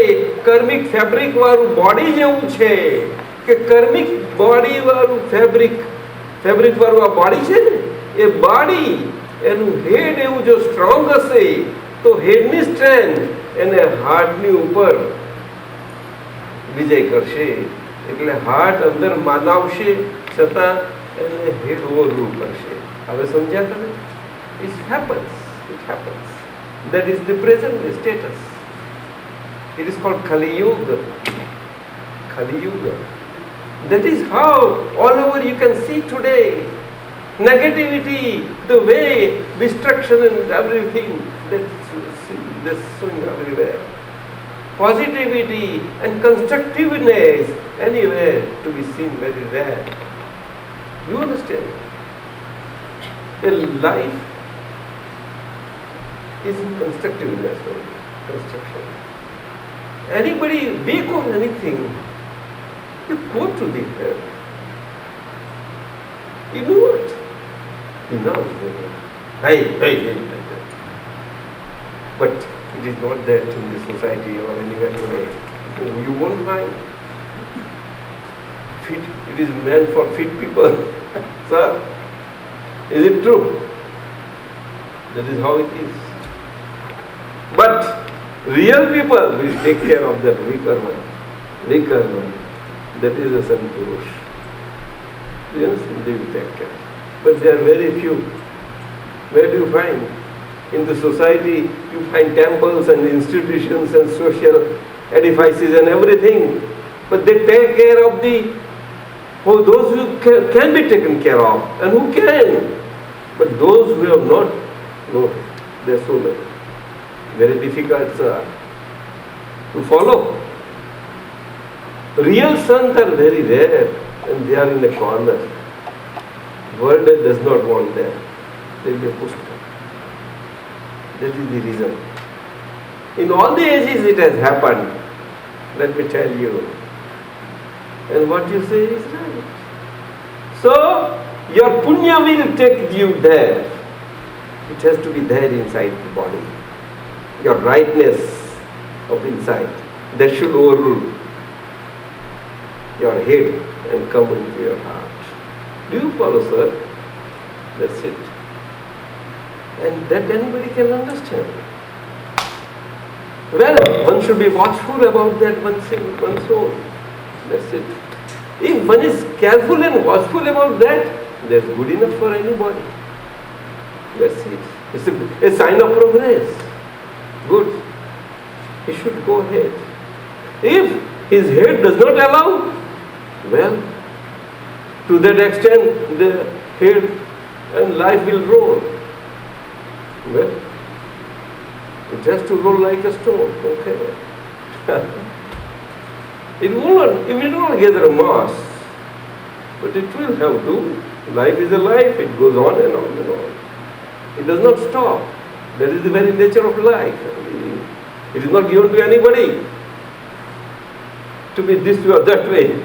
Speaker 3: કર્મિક ફેબ્રિક વાળું બોડી જેવું છે કે કર્મિક બોડી વાળું ફેબ્રિક વાળું આ બોડી છે ને, એ બોડી એનું હેડ એવું જો સ્ટ્રોંગ હશે તો હેડની સ્ટ્રેન્થ એને હાર્ટની ઉપર વિજય કરશે. એટલે હાર્ટ અંદર માનાવશે છતાં એને હેડ ઓવરરૂલ કરશે. હવે સમજ્યા તમે? It happens. That is the present status. It is called Kali Yuga. That is how all over you can see today negativity, the way destruction and everything that's showing everywhere. Positivity and constructiveness anywhere to be seen very rare. You understand? A life is in constructiveness only. Construction. Anybody weak on anything, you go to the help. You know what? You know. Hey. But It is not that in the society or anywhere today. You won't find. Fit, it is meant for fit people. Sir, is it true? That is how it is. But real people will take care of that weaker one. Weaker one. That is a Sanpurush. Yes, they will take care. But there are very few. Where do you find? In the society, you find temples and institutions and social edifices and everything. But they take care of those who can be taken care of and who can. But those who have not, no, they are so many. Very difficult to follow. Real sons are very rare and they are in a corner. World does not want them. They will be pushed. That is the reason. In all the ages it has happened. Let me tell you. And what you say is right. So, your punya will take you there. It has to be there inside the body. Your rightness of inside. That should overrule your head and come into your heart. Do you follow, sir? That's it. And that anybody can understand. Well, one should be watchful about that one's soul. That's it. If one is careful and watchful about that, that's good enough for anybody. That's it. It's a sign of progress. Good. He should go ahead. If his head does not allow, well, to that extent the head and life will roll. Well, it has to roll like a stone, okay? It will not gather a mass, but it will have to. Life is a life, it goes on and on and on. It does not stop. That is the very nature of life. It is not given to anybody to be this way or that way.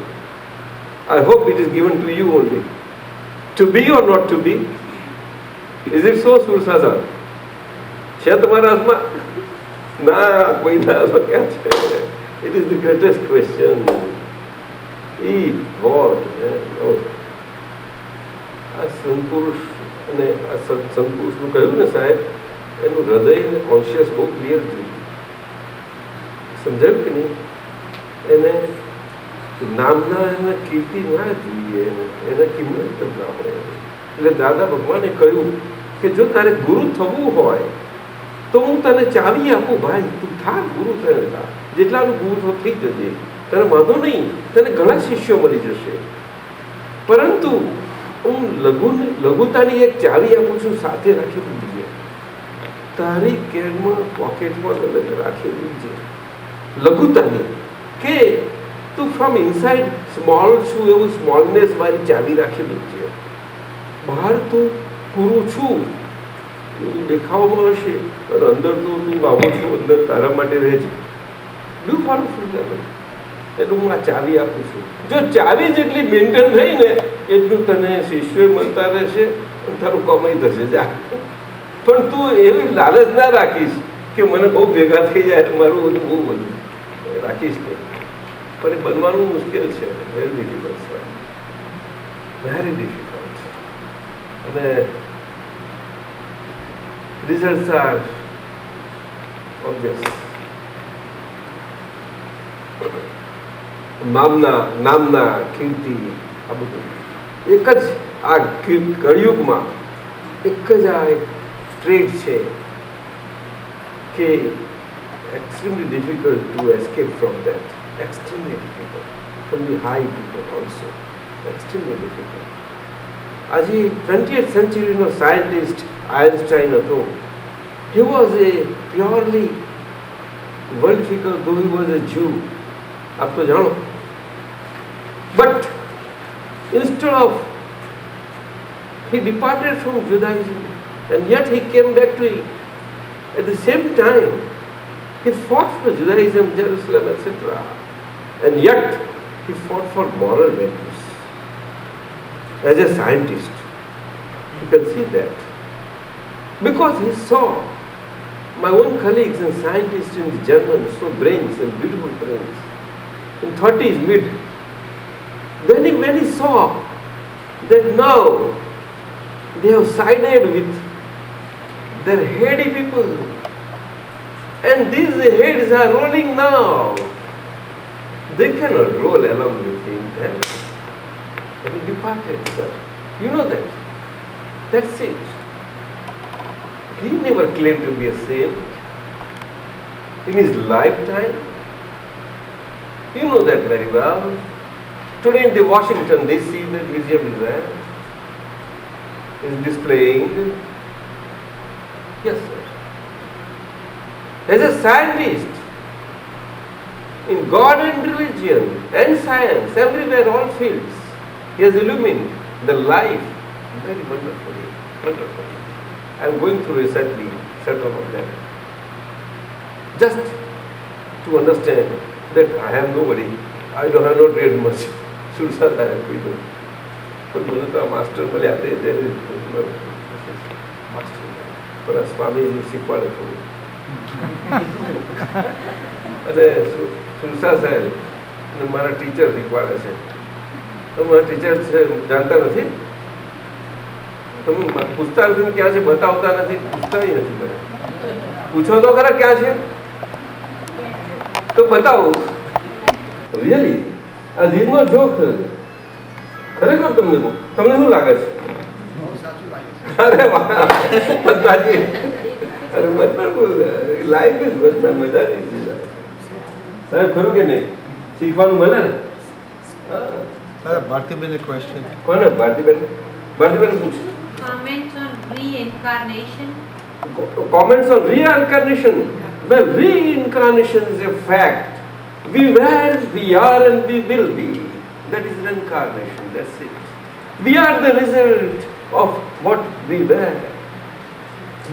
Speaker 3: I hope it is given to you only. To be or not to be? Is it so, Sursaza? છે તમારા હાથમાં? ના, કોઈના હાથમાં ક્યાં છે? It is the greatest question. Eat, what? આ સંતપુરુષ અને આ સંતપુરુષનું કહ્યું ને સાહેબ, એનું હૃદય અને કોન્શિયસ બહુ ક્લિયર થયું. સમજાયું કે નહીં? એને નામના એના કીર્તિ ના જોઈએ, એના કિંમત ના હોય. એટલે દાદા ભગવાને કહ્યું કે જો તારે ગુરુ થવું હોય તો હું તને ચાવી આપું ભાઈ, તું થા ગુરુ થયેલા, જેટલાનું ગુરુ થઈ જજે, તને વાંધો નહીં, તને ઘણા શિષ્યો મળી જશે. પરંતુ હું લઘુતાની એક ચાવી આપું છું, સાથે રાખેલું છે, તારી કેરમાં પોકેટમાં રાખેલું છે લઘુતાની, કે તું ફ્રોમ ઇનસાઇડ સ્મોલ છું એવું સ્મોલનેસ વાળી ચાવી રાખેલું છે. બહાર તું પૂરું છું એવું દેખાવામાં હશે, પણ અંદર તો તું આવો છું, અંદર તારા માટે રહે છે. Do follow freedom. એટલે હું આ ચાવી આપું છું. જો ચાવી જેટલી મેન્ટેન થઈ ને એટલું તને શિષ્યો મળતા રહેશે અને તારું કમાઈ થશે. જા, પણ તું એવી લાલચ ના રાખીશ કે મને બહુ ભેગા થઈ જાય, મારું બધું બહુ બધું રાખીશ નહીં. પણ એ બનવાનું મુશ્કેલ છે. વેરી ડિફિકલ્ટ છે, વેરી ડિફિકલ્ટ. અને રિઝલ્ટ્સ આર ઓબ્વિયસ. નામના કીર્તિ, આ બધું એક જ આ કળિયુગમાં એક જ આ ટ્રેડ છે કે extremely difficult to escape from that. Extremely difficult. From the high people also. Extremely difficult. આજે 20th century no scientist Einstein હતો. He was a purely world figure, though he was a Jew. आप तो जानो. But instead of, he departed from Judaism and yet he came back to it. At the same time, he fought for Judaism, Jerusalem, etc. And yet, he fought for moral values. As a scientist, you can see that. Because he saw My own colleagues and scientists in the Germans, so brains and beautiful brains, in 30s, mid, when he saw that now they have sided with their heady people, and these heads are rolling now. They cannot roll along with him then. And he departed, sir. You know that. That's it. He never claimed to be a saint in his lifetime. You know that very well. Today in the Washington DC, the museum is there. Is displaying. Yes, sir. As a scientist, in God and religion and science, everywhere, all fields, he has illumined the life very wonderfully. Wonderfully. I am going through recently several of them. Just to understand that I am nobody, I have not read much. Sursa I have read. But Mulata master મળ્યા there is master. But Swamiji શીખવાડે થોડું. અને સુરસા સાહેબ મારા teacher શીખવાડે છે. તો મારા ટીચર જાણતા નથી. તમે પૂછતા નથી ક્યાં છે, બતાવતા નથી, પૂછતા નથી મને. પૂછો તો ખરા ક્યાં છે તો બતાવો. રિયલી આ ધીરનો જોક ખરેખર તમને શું લાગે છે? અરે વાહ, અરે લાઈફ ઇઝ મજા નહીં. સાહેબ ખરું કે નહીં? શીખવાનું મળે ને.
Speaker 5: ભારતીબેન ક્વેશ્ચન
Speaker 3: કોને? ભારતીબેન પૂછ.
Speaker 6: Comment on reincarnation.
Speaker 3: Comments on reincarnation. Well, reincarnation is a fact. We were, we are, and we will be. That is reincarnation. That's it. We are the result of what we were.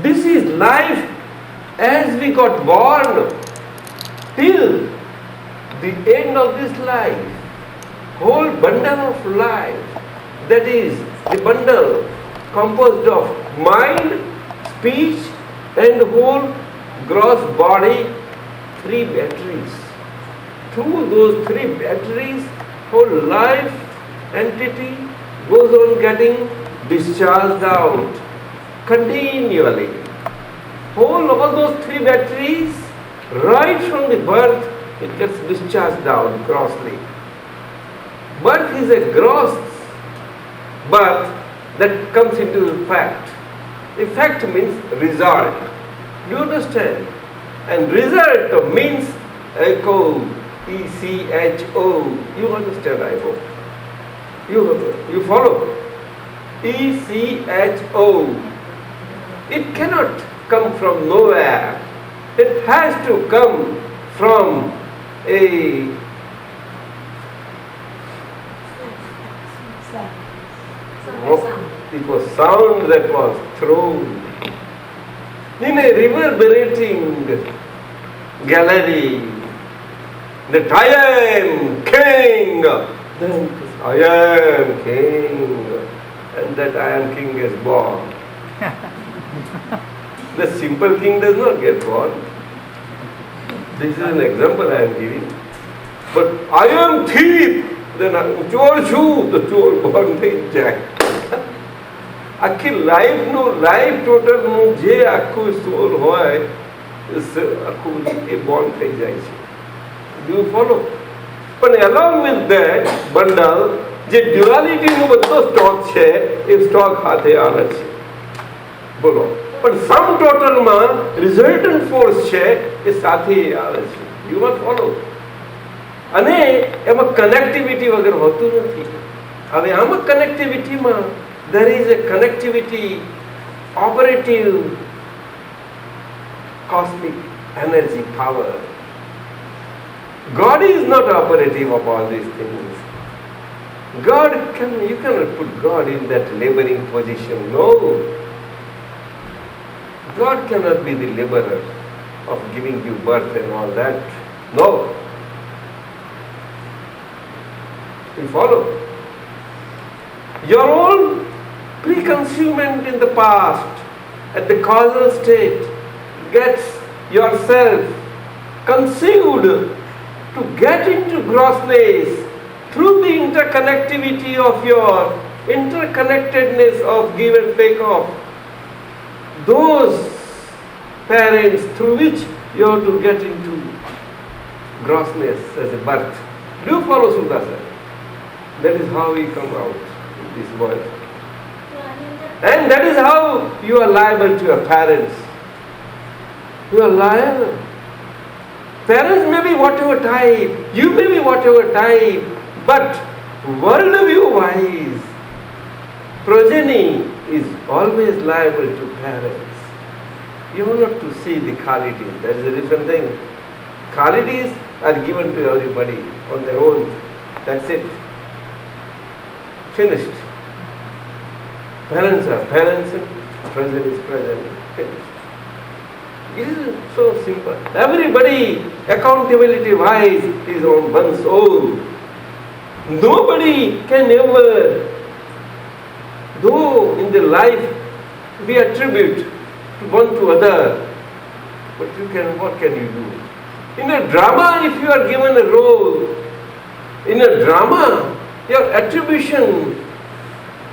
Speaker 3: This is life as we got born till the end of this life. Whole bundle of life. That is the bundle composed of mind, speech, and whole gross body, 3 batteries. Through those 3 batteries, whole life entity goes on getting discharged out continually. All those 3 batteries, right from the birth, it gets discharged out grossly. Birth is a gross birth that comes into fact. Effect means result. Do you understand? And result means echo, E-C-H-O. You understand, I hope. You follow? E-C-H-O. It cannot come from nowhere. It has to come from a it was sound that was thrown in a reverberating gallery. That I am king. Then I am king. And that I am king is born. The simple king does not get born. This is an example I am giving. But I am thief. Then I am ચોર છું તો ચોર born થઈ જાય. આખી life ટોટલનું જે આખું સોલ હોય આખું એ બોર્ન થઈ જાય છે. Do you follow? પણ along with that bundle જે ડ્યુઆલિટીનો બધો સ્ટોક છે એ સ્ટોક હાથે આવે છે. બોલો. પણ સમ ટોટલમાં રિઝલ્ટન્ટ ફોર્સ છે એ સાથે આવે છે. You must follow. અને એમાં કનેક્ટિવિટી વગર હોતું નથી. હવે આમાં કનેક્ટિવિટીમાં there is a connectivity, operative, cosmic energy power. God is not operative of all these things. You cannot put God in that laboring position. No. God cannot be the laborer of giving you birth and all that. No. You follow? Your own preconceivement in the past at the causal state gets yourself conceived to get into grossness through the interconnectivity of your interconnectedness of give and take off. Those parents through which you have to get into grossness as a birth. Do you follow Sudasa? That is how we come out in this world. And that is how you are liable to your parents. You are liable. Parents may be whatever type, you may be whatever type, but worldview wise, progeny is always liable to parents. You have not to see the qualities, that is a different thing. Qualities are given to everybody on their own. That's it. Finished. Parents are parents, present is present. Finished. It is so simple. Everybody, accountability wise, is on one's own. Nobody can ever, though in the life we attribute one to other, but what can you do? In a drama, if you are given a role, in a drama, your attribution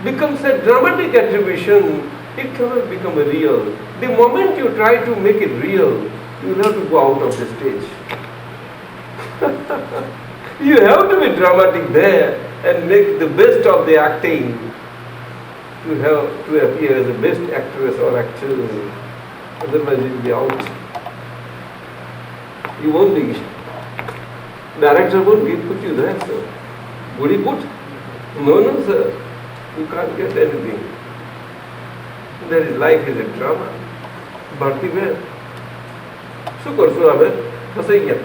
Speaker 3: becomes a dramatic attribution. It cannot become a real. The moment you try to make it real, you will have to go out of the stage. You have to be dramatic there and make the best of the acting. You have to appear as the best actress or actor. Otherwise you will be out. You won't be. Director won't put you there, sir. Would he put? No, sir. You can't get anything. That is life is a drama. Bharti bear. શું કરશું હવે? ફસાઈ ગયા.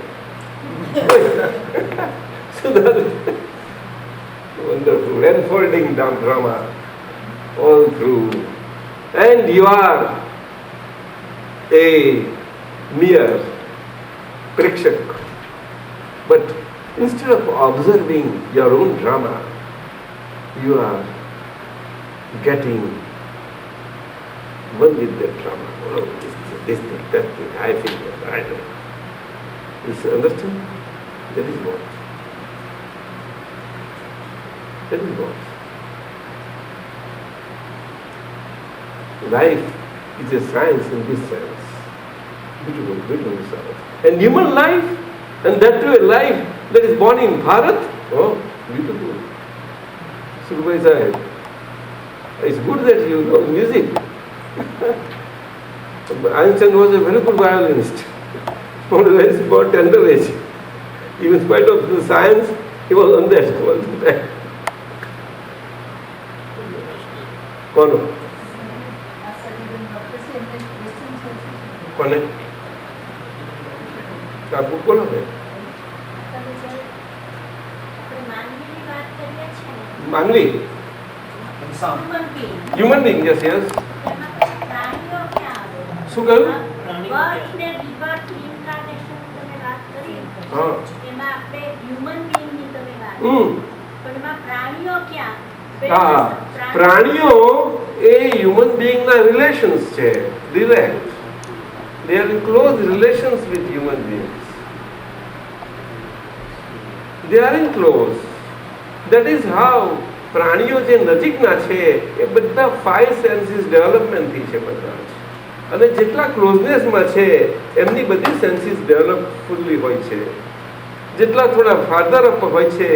Speaker 3: So that is wonderful. Unfolding drama all through. And you are a mere prekshak. But instead of observing your own drama, you are getting one with that drama. Oh, this thing, that thing, I feel that, I don't know. You understand? That is what. That is what. Life is a science in this sense. Beautiful, beautiful science. And human life, and that too a life that is born in Bharat, oh, beautiful. Sukhbhai Sahib, it's good that you know music. Einstein was a very good violinist, from a very small tender age. Even in spite of the science, he was on that all the time. કોનો કોને કાકુ બોલો ને માનવી human being yes yes શું કહ્યું હા હા પ્રાણીઓ એ હ્યુમન બીંગ ના રિલેશન્સ છે direct they are in close relations with human beings. They are in close. That is how પ્રાણીઓ જે નજીકના છે એ બધા 5 સેન્સીસ ડેવલપમેન્ટથી છે બધા અને જેટલા ક્લોઝનેસમાં છે એમની બધી સેન્સીસ ડેવલપ ફૂલ્લી હોય છે જેટલા થોડા ફાર્ધર અપ હોય છે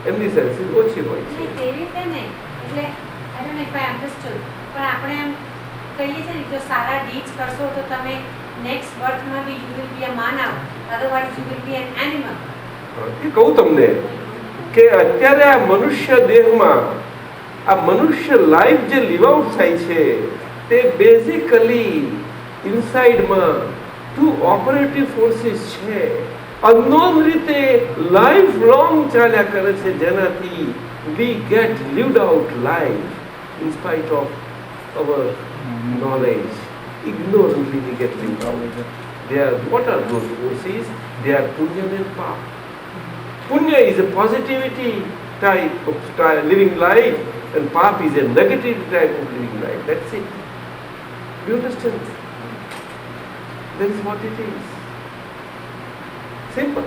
Speaker 3: એમની સેન્સીસ ઓછી હોય છે
Speaker 6: તે રીતે નહીં એટલે I don't know if I understood પણ આપણે એમ કહીએ છે ને જો સારા ડીડ્સ કરશો તો તમે નેક્સ્ટ બર્થમાં be you will be a માનવ otherwise you will be an animal
Speaker 3: એ કહું તમને કે અત્યારે આ મનુષ્ય દેહમાં આ મનુષ્ય લાઈફ જે લીવ આઉટ થાય છે તે બેઝિકલી ઇનસાઇડમાં 2 ઓપરેટિવ ફોર્સિસ છે અનનોન રીતે લાઈફ લોંગ ચાલ્યા કરે છે જેનાથી we get lived out life in spite of our knowledge. Ignorantly we get lived out. They are, what are those forces? They are punya and pap. Punya is a positivity type of living life and pap is a negative type of living life. That's it. Do you understand? That is what it is. Simple.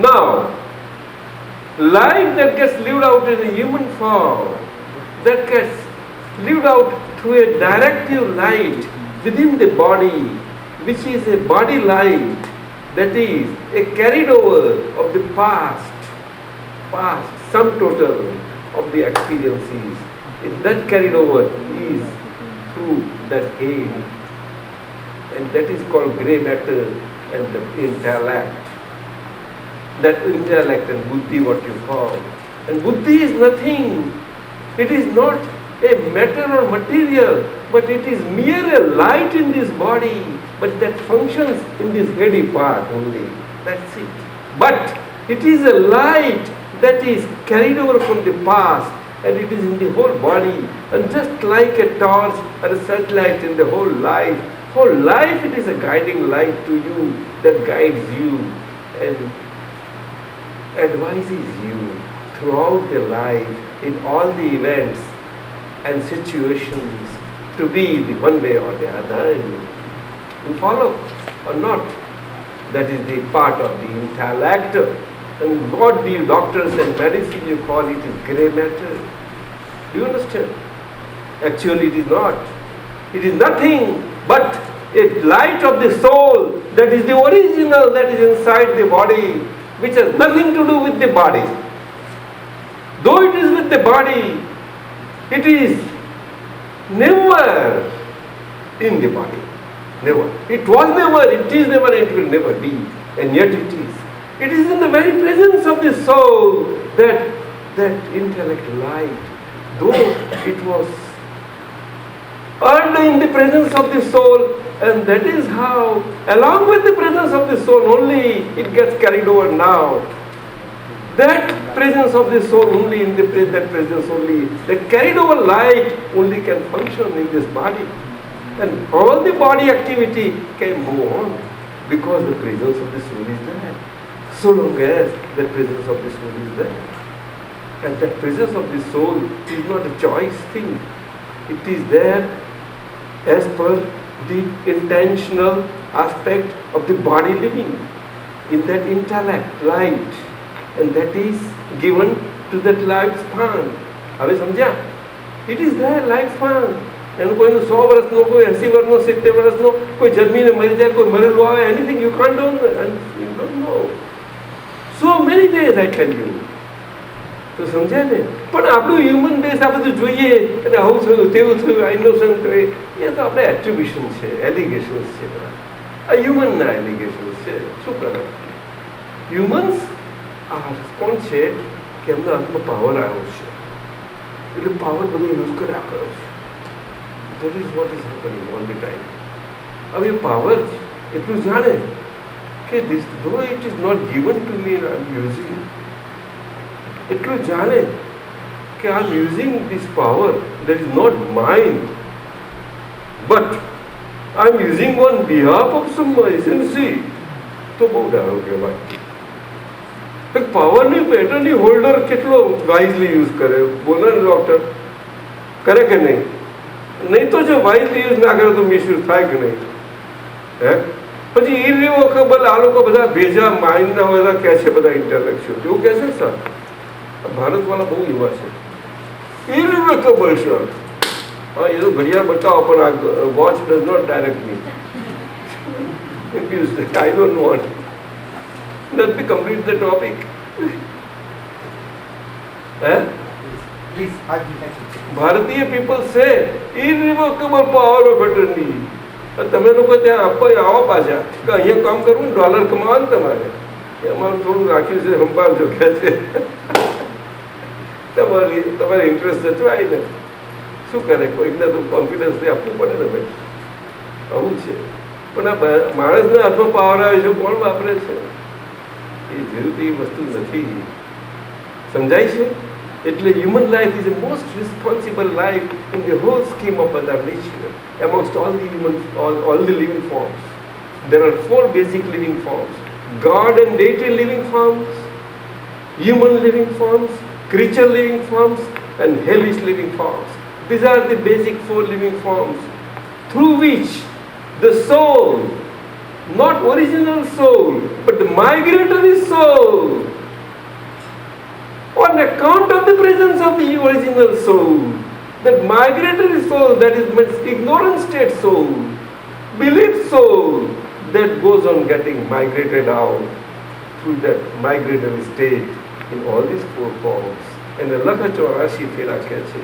Speaker 3: Now, life that gets lived out in a human form, that gets lived out through a directive light within the body, which is a body light, that is a carried over of the past sum total of the experiences. If that carried over is through that aim, and that is called grey matter and the intellect. That intellect and buddhi, what you call. And buddhi is nothing. It is not a matter or material, but it is mere a light in this body, but that functions in this heady part only. That's it. But it is a light that is carried over from the past, and it is in the whole body. And just like a torch or a searchlight in the whole life it is a guiding light to you that guides you and advises you throughout the life in all the events and situations to be the one way or the other. You follow or not? That is the part of the intellect. And what the doctors and medicine you call it is grey matter. Do you understand? Actually it is not. It is nothing but a light of the soul that is the original that is inside the body, which has nothing to do with the body. Though it is with the body, it is never in the body. Never. It was never, it is never, it will never be. And yet it is. It is in the very presence of the soul that intellect light, though it was earned in the presence of the soul, and that is how, along with the presence of the soul only, it gets carried over now. That presence of the soul only, in that presence only, that carried over light only can function in this body. And all the body activity can go on because the presence of the soul is there. So long as the presence of the soul is there. And that presence of the soul is not a choice thing. It is there as per the intentional aspect of the body living in that intellect, light, and that is given to that lifespan. Have you समझा? It is there, lifespan. And कोई 100 વર્ષનો, કોઈ 80 વર્ષનો, 70 વર્ષનો, કોઈ જન્મીને મરી જાય, કોઈ મરેલું આવે, anything you can't do, and you don't know. So many days I tell you. તો સમજ્યા ને? પણ આપણું હ્યુમન બેઝ આ બધું જોઈએ અને આવું થયું તેવું થયું આ ઇનોસન્ટ કરે એ તો આપણે એટ્રીબ્યુશન છે, એલિગેશન્સ છે. આ હ્યુમનના એલિગેશન્સ છે. શું કરે? હ્યુમન્સ આ કોણ છે કે એમના હાથમાં પાવર આવ્યો છે એટલે પાવર બધું યુઝ કર્યા કર્યો છે. That is what is happening all the time. હવે એ પાવર એટલું જાણે કે this, though it is not given to me and I am using it, એટલું જાણે કે I am using this power that is not mine, but I am using on behalf of some agency. તો બહુ ડાયો કહેવાય. પાવરની પેટર્નની holder કેટલો વાઇઝલી યુઝ કરે, બોલો ને ડૉક્ટર, કરે કે નહીં? નહીં તો જો વાઇઝલી યુઝ ના કરે તો મિસયુઝ થાય કે નહીં? હે? પછી ઇરિવોકેબલ આ લોકો બધા ભેજા માઇન્ડના બધા કહે છે, બધા ઇન્ટેલેક્ચ્યુઅલ એવું કહે છે. સર ભારતવાળા બહુ એવા છે, ઇરિવોકેબલ સર. હા, એ તો ઘડિયાળ બતાવો પણ આ watch does not direct me. I don't want. Let me complete the topic.
Speaker 7: Please,
Speaker 3: ભારતીય પીપલ છે ઇરિવોકેબલ પાવર ઓફ એટર્ની. તમે લોકો ત્યાં આવો પાછા કે અહીંયા કામ કરવું ને ડોલર કમાવા ને તમારે, અમારું થોડું રાખ્યું છે, સંભાળજો કે છે. તમારે ઇન્ટરેસ્ટ જચવાય ને શું કરે, કોઈકને તો કોન્ફિડન્સ આપવું પડે ને ભાઈ. આવું છે. પણ આ માણસના હાથમાં પાવર આવે છે, કોણ વાપરે છે? એ જેવું એ વસ્તુ નથી. સમજાય છે? એટલે human life is the most responsible life in the whole scheme of other nature amongst all the living forms. There are 4 basic living forms: God and deity living forms, human living forms, creature living forms, and hellish living forms. These are the basic 4 living forms through which The soul, not original soul, but the migratory soul. On account of the presence of the original soul, that migratory soul, that is ignorant state soul, belief soul, that goes on getting migrated out through that migratory state in all these four forms. And the Lakha 84 ફેરા કહે છે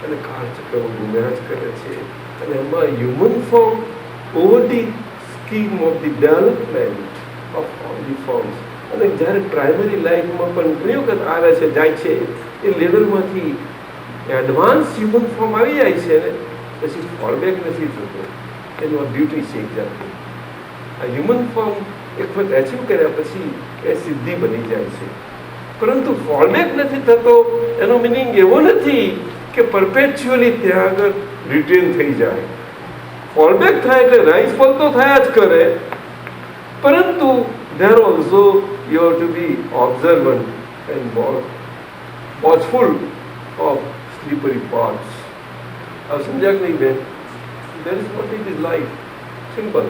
Speaker 3: અને કાળચક્ર ગુમ્યા જ કરે છે અને એમાં human form over the scheme of the development of all the forms. અને જ્યારે પ્રાઇમરી લાઈફમાં પણ ઘણી વખત આવે છે જાય છે એ લેવલમાંથી એડવાન્સ હ્યુમન ફોર્મ આવી જાય છે ને પછી ફોલબેક નથી થતો. એનું આ બ્યુટી છે એક જાતની. આ હ્યુમન ફોર્મ એક વખત એચીવ કર્યા પછી એ સિદ્ધિ બની જાય છે, પરંતુ ફોલબેક નથી થતો. એનો મિનિંગ એવો નથી કે પરપેચ્યુઅલી ત્યાં આગળ રિટેન થઈ જાય. ફોલબેક થાય એટલે રાઈઝ ફોલ તો થયા જ કરે, પરંતુ there also you have to be observant and more watchful of slippery paths. अब समझा कि नहीं Ben? That is what it is like. Simple.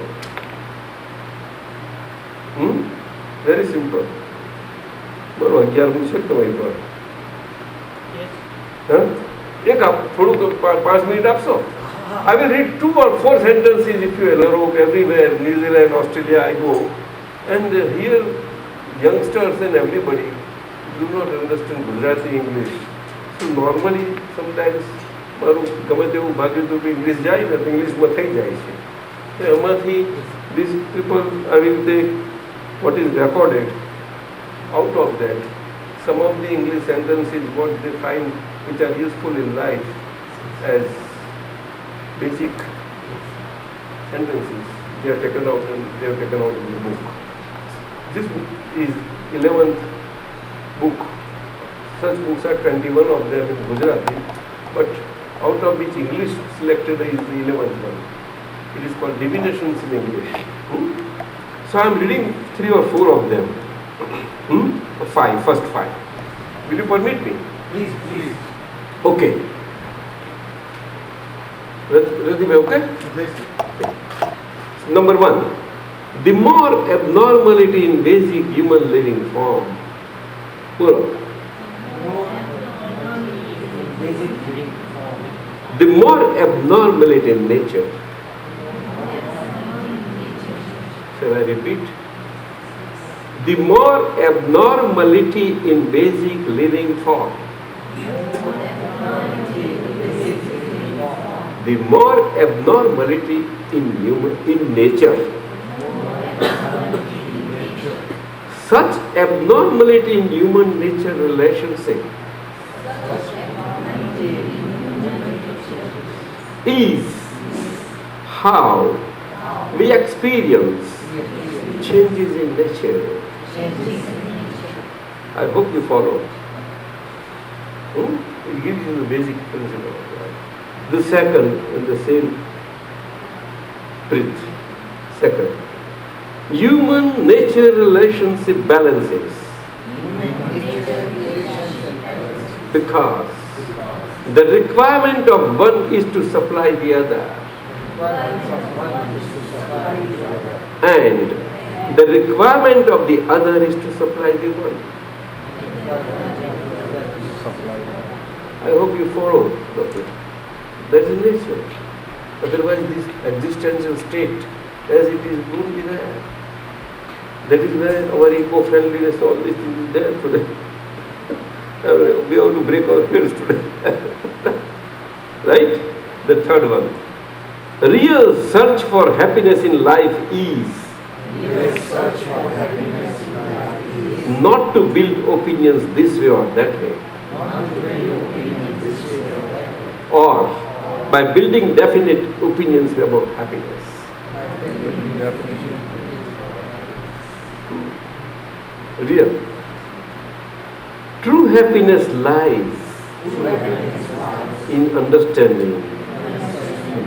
Speaker 3: Very simple. બરોબર 11 છે તમારી પર. હા, એક આપ થોડું 5 મિનિટ આપશો. I will read 2 or 4 sentences if you allow. Everywhere, New Zealand, Australia, I go, and here youngsters and everybody do not understand Gujarati English. So normally sometimes મારું ગમે તેવું ભાગ્યું તો ઇંગ્લિશ જાય ને તો ઇંગ્લિશમાં થઈ જાય છે. તો એમાંથી these people આવી રીતે what is recorded, out of that some of the English sentences what they find which are useful in life as basic sentences, they are taken out and they are taken out in the book. This book is 11th book. Such books are 21 of them in Gujarati, but out of which English selected is the 11th one. It is called Divinations in English. So I am reading 3 or 4 of them. 5, first 5. Will you permit me?
Speaker 7: Please, please.
Speaker 3: Okay. Ready, okay? Number 1. The more abnormality in basic human living form. The more abnormality in nature. Shall I repeat? The more abnormality in basic living form. The more abnormality in nature. Such abnormality in human nature relationship is how we experience changes in nature. I hope you follow. It gives you the basic principle. The second, in the same breath. Second, human nature relationship balances because the requirement of one is to supply the other, and the requirement of the other is to supply the one. I hope you follow. That is nature. Otherwise, this existential state, as it is, won't be there. That is where our eco-friendliness, all these things is there today. We have to break our heads today. Right? The third one. Real search for happiness in life is not to build opinions this way or that way, or by building definite opinions about happiness. Real. True happiness lies in understanding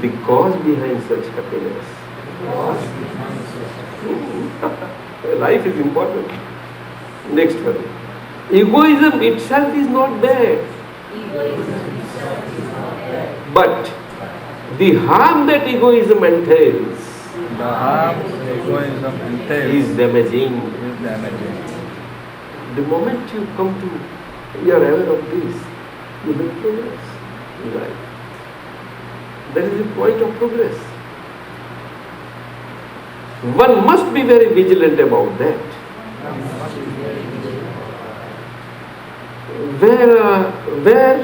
Speaker 3: the cause behind such happiness. Life is important. Next one. Egoism itself is not bad. But the harm that egoism entails
Speaker 1: The harm egoism entails
Speaker 3: is damaging.
Speaker 1: is damaging.
Speaker 3: The moment you come to, you are aware of this, you make progress in life. That is the point of progress. One must be very vigilant about that. Where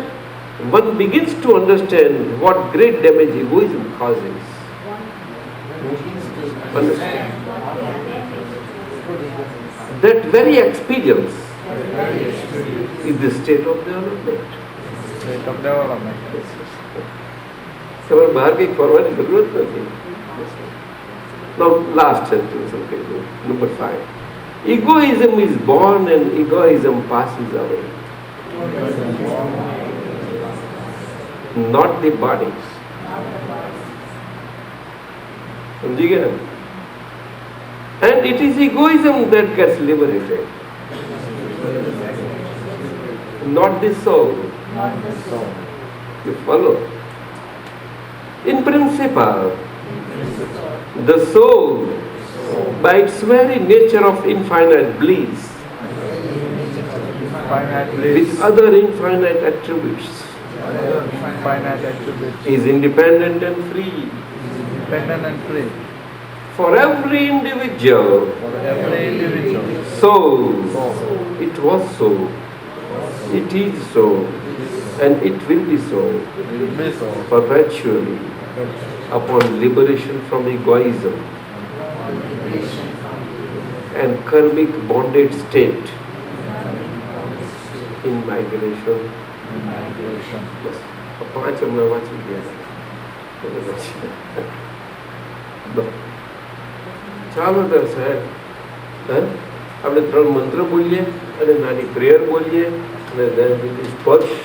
Speaker 3: one begins to understand what great damage egoism causes. Understand? That very experience is the state of development.
Speaker 1: State of development.
Speaker 3: તમારે બહાર કંઈક ફરવાની જરૂરત નથી. Now, last sentence, okay, number 5. Egoism is born and egoism passes away. Not the body. समझी गए? And it is egoism that gets liberated. Not the soul. You follow? In principle, the soul, by its very nature of infinite bliss,
Speaker 1: Finite
Speaker 3: with
Speaker 1: bliss.
Speaker 3: other infinite attributes,
Speaker 1: Finite attributes.
Speaker 3: is independent and free.
Speaker 1: Independent and free.
Speaker 3: For every individual
Speaker 1: For every individual.
Speaker 3: soul, it was so, it is so, and it will be so
Speaker 1: Will be so.
Speaker 3: perpetually upon liberation from egoism and karmic bonded state in migration. બસ 5 હમણાં વાંચી ગયા. ચાલો તો સાહેબ, આપણે 3 મંત્ર બોલીએ અને નાની પ્રેયર બોલીએ અને સ્પર્શ.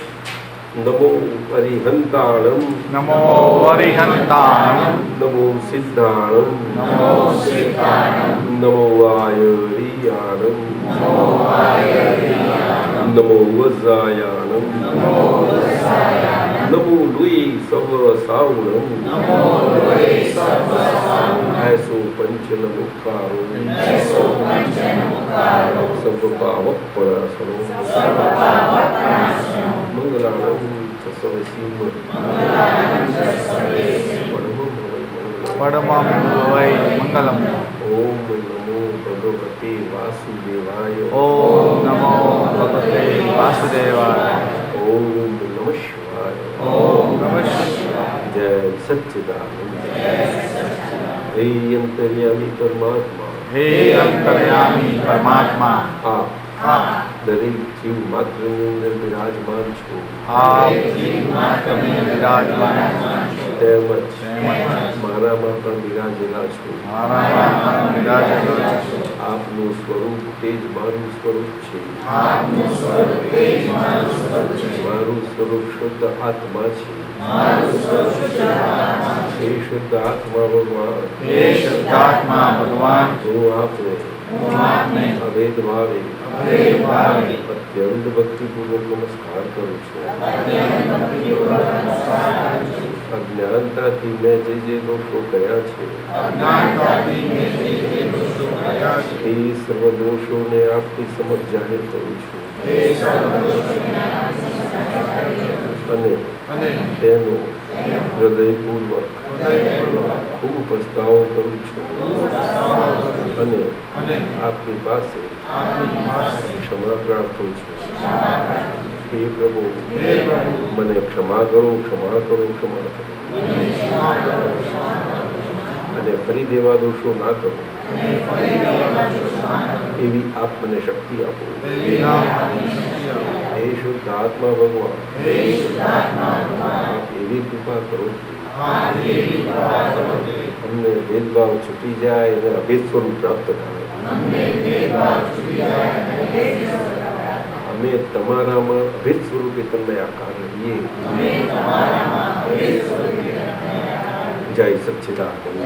Speaker 3: નમો હરિહંતાણમ,
Speaker 1: નમો હરિહંતાણમ,
Speaker 3: નમો સિદ્ધાણમ,
Speaker 1: નમો સિદ્ધાણમ,
Speaker 3: નમો વાયરિયાણમ, નમો વજ્રાયાણમ, નમો લુઈ સર્વ સાવણમ, ऐसो पंचन मुखारो, सर्व पावक परासनो, मंगलाणं च सर्वसीम,
Speaker 1: પરમં વૈ મંગલમ.
Speaker 3: ओम नमो भगवते वासुदेवाय,
Speaker 1: ઓમ નમો ભગવતે વાસુદેવાય.
Speaker 3: ओम नमः शिवाय,
Speaker 1: ઓમ નમઃ શિવાય.
Speaker 3: जय सच्चिदानंद. हे अंतर्यामी परमात्मा,
Speaker 1: હે અંતર્યામી પરમાત્મા,
Speaker 3: आप
Speaker 1: આપ
Speaker 3: દરેક જીવ માત્રની અંદર બિરાજમાન છો.
Speaker 1: આપ જીવમાત્રને વિરાજમાન છો.
Speaker 3: તેમજ
Speaker 1: તેમજ
Speaker 3: મારામાં પણ બિરાજેલા છો.
Speaker 1: મારામાં પણ વિરાજેલો છો.
Speaker 3: આપનું સ્વરૂપ તેજ મારું સ્વરૂપ છે.
Speaker 1: આપનું સ્વરૂપ તેજ મારું સ્વરૂપ છે.
Speaker 3: મારું સ્વરૂપ શુદ્ધ આત્મા છે.
Speaker 1: મારું સ્વરૂપ શુદ્ધ આત્મા છે.
Speaker 3: હે શુદ્ધ આત્મા ભગવાન,
Speaker 1: હે શુદ્ધાત્મા ભગવાન,
Speaker 3: હું આપને
Speaker 1: હું આપને
Speaker 3: અભેદ ભાવે
Speaker 1: અભેદ ભાવે
Speaker 3: અત્યંત ભક્તિપૂર્વક નમસ્કાર કરું છું.
Speaker 1: અત્યંત ભક્તિપૂર્વક નમસ્કાર કરું છું.
Speaker 3: અજ્ઞાનતાથી મેં જે દોષો કર્યા છે,
Speaker 1: અજ્ઞાનતાથી મેં જે દોષો કર્યા છે,
Speaker 3: એ સર્વ દોષોને આપની સમક્ષ જાહેર કરું છું.
Speaker 1: તે સર્વ દોષોને આપની સમક્ષ જાહેર કરું છું.
Speaker 3: અને
Speaker 1: અને
Speaker 3: તેનો હૃદયપૂર્વક
Speaker 1: હૃદયપૂર્વક
Speaker 3: ખૂબ પસ્તાવો કરું છું. અને
Speaker 1: અને
Speaker 3: આપની પાસે
Speaker 1: આપની પાસે
Speaker 3: ક્ષમા પ્રાર્થું છું. હે પ્રભુ,
Speaker 1: હે પ્રભુ,
Speaker 3: મને ક્ષમા કરો, ક્ષમા કરો, ક્ષમા કરો.
Speaker 1: મને ક્ષમા કરો,
Speaker 3: અને ફરી દેવા દોષો ના કરો,
Speaker 1: અને ફરી દેવા દોષો ના કરો.
Speaker 3: એવી આપ મને શક્તિ આપો.
Speaker 1: એવી આપની શક્તિ આપો.
Speaker 3: હે શુદ્ધ આત્મા ભગવાન,
Speaker 1: હે શુદ્ધાત્મા ભગવાન,
Speaker 3: આપ એવી કૃપા કરો
Speaker 1: આપ એવી કૃપા કરો કે
Speaker 3: અમને ભેદભાવ છૂટી જાય અને અભેદ સ્વરૂપ પ્રાપ્ત થાય.
Speaker 1: અમને ભેદભાવ છૂટી જાય અને ભેદ સ્વરૂપ
Speaker 3: અમે તમારામાં અભેદ સ્વરૂપે તમને આકાર રહીએ.
Speaker 1: અમે તમારામાં ભેદ સ્વરૂપે
Speaker 3: જય સચ્ચિદાનંદ.